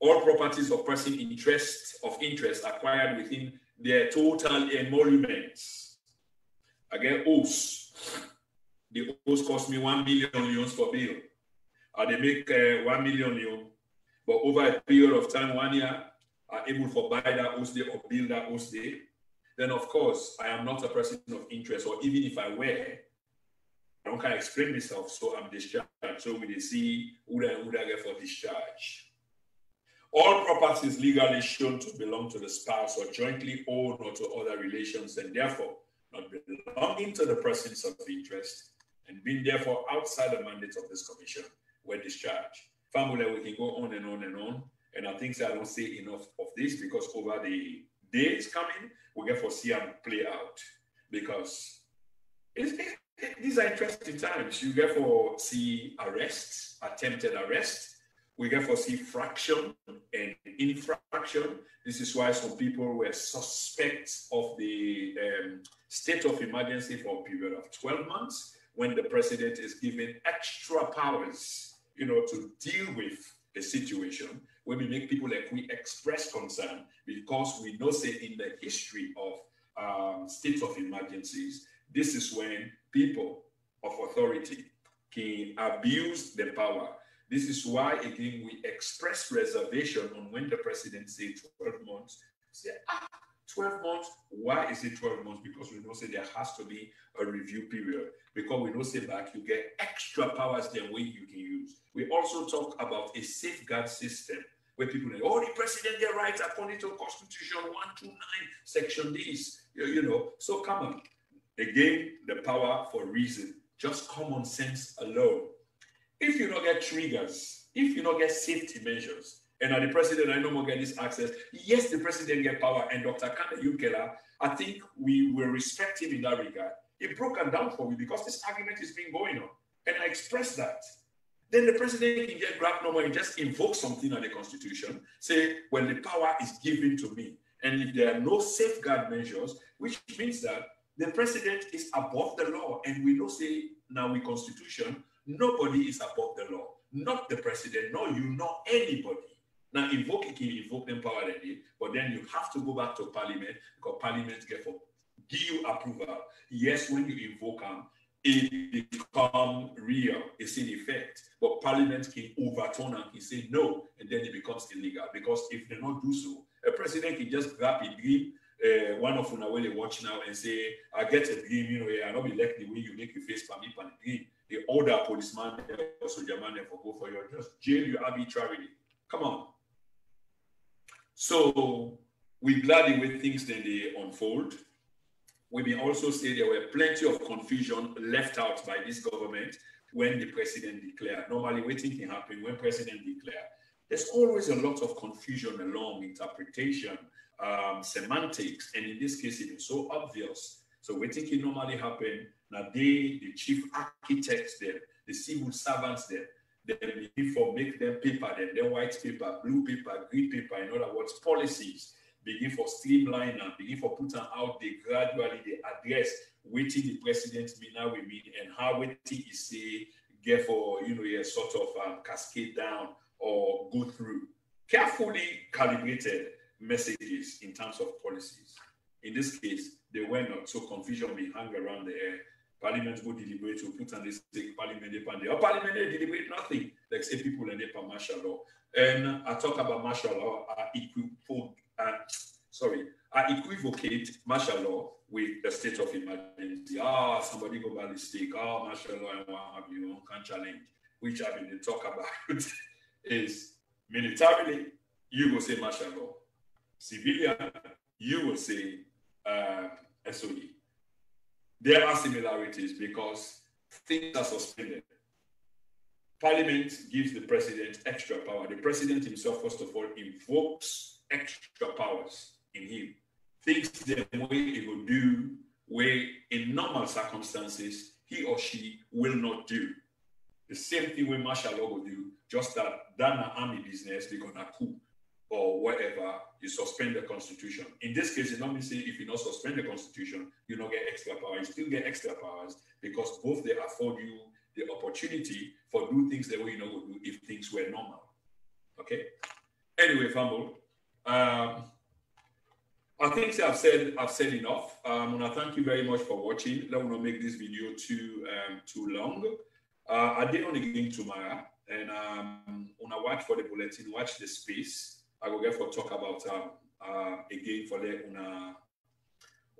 All properties of person of interest acquired within their total emoluments. Again, oaths. The oaths cost me 1 million leons for bill. They make 1 million leon, but over a period of time, 1 year, are able to buy that oath day or build that oath day. Then, of course, I am not a person of interest, or even if I were, I don't kind of explain myself, so I'm discharged. So we see who I get for discharge. All properties legally shown to belong to the spouse or jointly owned or to other relations, and therefore not belonging to the persons of interest, and being therefore outside the mandate of this commission, were discharged. Family, we can go on and on and on. And I think I don't say enough of this because over the days coming, we get to see and play out. Because these are interesting times. You get to see arrests, attempted arrest. We get to see fraction and infraction. This is why some people were suspects of the state of emergency for a period of 12 months when the president is given extra powers, to deal with a situation where we make people like we express concern, because we know, say, in the history of states of emergencies, this is when people of authority can abuse the power. This is why, again, we express reservation on when the president say 12 months. Say, 12 months. Why is it 12 months? Because we know, say, there has to be a review period. Because we know, say, back, you get extra powers than what you can use. We also talk about a safeguard system where people say, oh, the president get rights according to Constitution 129, section this, So come on. Again, the power for reason, just common sense alone. If you don't get triggers, if you don't get safety measures, and the president, I no more get this access, yes, the president get power, and Dr. Kanda Yukela, I think we will respect him in that regard. It broke down for me because this argument has been going on, and I expressed that. Then the president can just grab number and just invoke something in the Constitution, say, well, the power is given to me. And if there are no safeguard measures, which means that the president is above the law, and we know, say, now in Constitution, nobody is above the law. Not the president, nor you, nor anybody. Now, you can invoke them power already, but then you have to go back to Parliament, because Parliament give you approval. Yes, when you invoke them, it becomes real, it's in effect. But Parliament can overturn and can say no, and then it becomes illegal. Because if they don't do so, a president can just grab a dream, one of them will watch now and say, I get a dream, I'll not be like the way you make your face for me for the dream. The older policeman or soldier man for go for your just jail you arbitrarily. Come on. So we're glad the way things then they unfold. We may also say there were plenty of confusion left out by this government when the president declared. Normally, waiting can happen when president declared. There's always a lot of confusion along interpretation, semantics, and in this case, it is so obvious. So waiting can normally happen. Now the chief architects there, the civil servants there, they before make them paper, then white paper, blue paper, green paper, in other words, policies. Begin for streamline and begin for putting out the gradually the address waiting the president mean now we mean and how waiting is say get for a sort of cascade down or go through carefully calibrated messages in terms of policies. In this case, they were not, so confusion may hang around the air. Parliament go deliberate to put on this thing, Parliament they pan or Parliament they deliberate nothing. Like say people and they pan martial law. And I talk about martial law, I equivocate martial law with the state of emergency. Somebody go by mistake. Martial law and what have you can't challenge. Which I mean, they talk about is militarily, you will say martial law. Civilian, you will say SOD. There are similarities because things are suspended. Parliament gives the president extra power. The president himself, first of all, invokes extra powers in him. Things the way he will do, where in normal circumstances, he or she will not do. The same thing with martial law will do, just that an army business, they're gonna coup or whatever, you suspend the constitution. In this case, it not mean say if you not suspend the constitution, you don't get extra power. You still get extra powers because both they afford you the opportunity for do things the way you know would do if things were normal. Okay. Anyway, Fumble, I think I've said enough. And I thank you very much for watching. Let me not make this video too long. I did on again tomorrow, and when I watch for the bulletin, watch the space. I will get for talk about again for let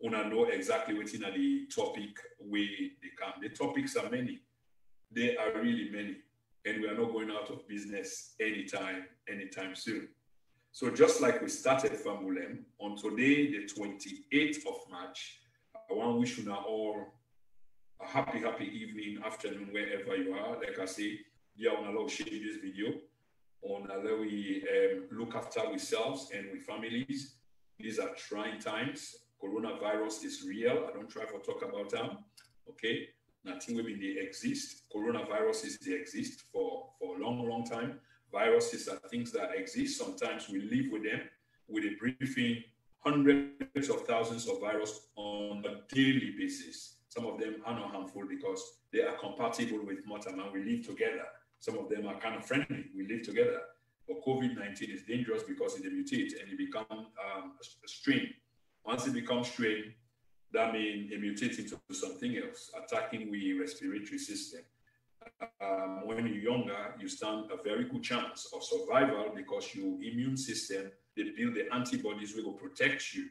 una know exactly what's in the topic where they come. The topics are many. They are really many, and we are not going out of business anytime soon. So just like we started Famulem, on today, the 28th of March, I want to wish you now all a happy evening, afternoon, wherever you are. Like I say, yeah, I want to share this video. On allow we look after ourselves and with families. These are trying times. Coronavirus is real. I don't try to talk about them. Okay, nothing will be they exist. Coronavirus they exist for a long time. Viruses are things that exist. Sometimes we live with them. With a briefing, hundreds of thousands of viruses on a daily basis. Some of them are not harmful because they are compatible with mortem and we live together. Some of them are kind of friendly. We live together. But COVID-19 is dangerous because it mutates and it becomes a strain. Once it becomes strain, that means it mutates into something else, attacking the respiratory system. When you're younger, you stand a very good chance of survival because your immune system, they build the antibodies which will protect you,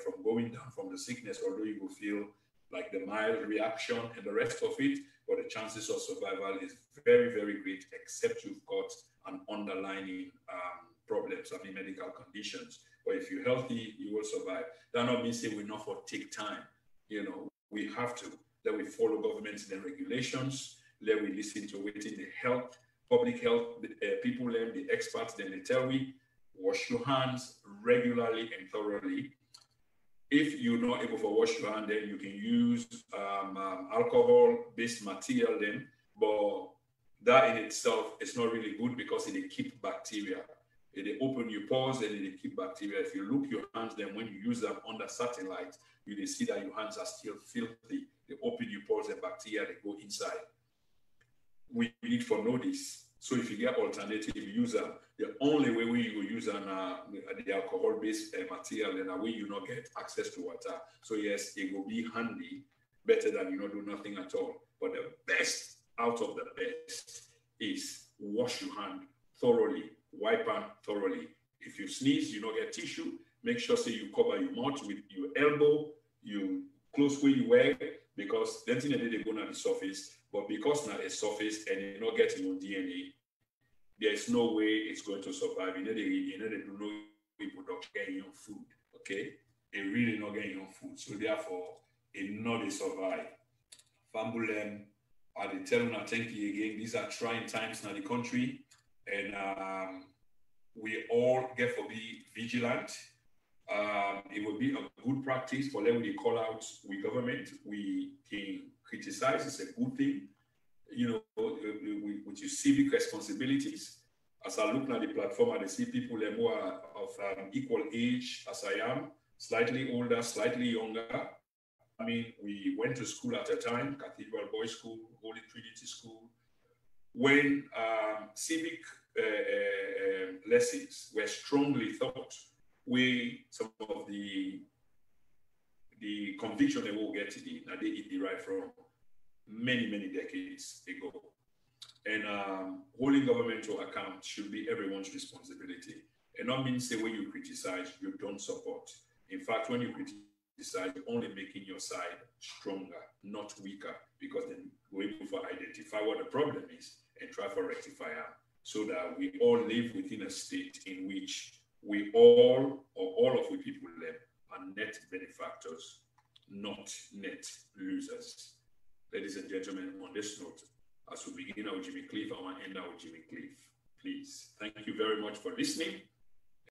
from going down from the sickness, although you will feel like the mild reaction and the rest of it, but the chances of survival is very, very great, except you've got an underlying problems, medical conditions. But if you're healthy, you will survive. That not means that we not for take time. We have to. That we follow governments and regulations. Let we listen to within the health, public health people, learn the experts, then they tell we wash your hands regularly and thoroughly. If you're not able to wash your hand, then you can use alcohol-based material then, but that in itself is not really good because it keep bacteria. It open your pores and it keep bacteria. If you look your hands, then when you use them under satellite, you will see that your hands are still filthy. They open your pores and bacteria, they go inside. We need to know this. So if you get alternative, use them. The only way you will use the alcohol-based material, then that way you not get access to water. So yes, it will be handy, better than do nothing at all. But the best out of the best is wash your hand thoroughly, wipe hand thoroughly. If you sneeze, you don't get tissue, make sure you cover your mouth with your elbow, you close where you wear, because then they go on the surface. But because now it's surface and you're not getting your DNA, there's no way it's going to survive. They do no people not getting your food. Okay, they really not getting your food. So therefore, it not survive. Fambulem, I tell you, thank you again. These are trying times in the country, and we all get to be vigilant. It will be a good practice for them to call out we government. We can criticize, it's a good thing. With your civic responsibilities. As I look at the platform, I see people who are of equal age as I am, slightly older, slightly younger. We went to school at a time, Cathedral Boys School, Holy Trinity School, when civic lessons were strongly taught. Some of the conviction they will get today, now they derive from many decades ago. And holding government to account should be everyone's responsibility. And not means the way you criticize, you don't support. In fact, when you criticize, you're only making your side stronger, not weaker, because then we're able to identify what the problem is and try to rectify it, so that we all live within a state in which we all, or all of we people live, are net benefactors, not net losers. Ladies and gentlemen, on this note, as we begin our Jimmy Cliff, I want to end our Jimmy Cliff. Please, thank you very much for listening.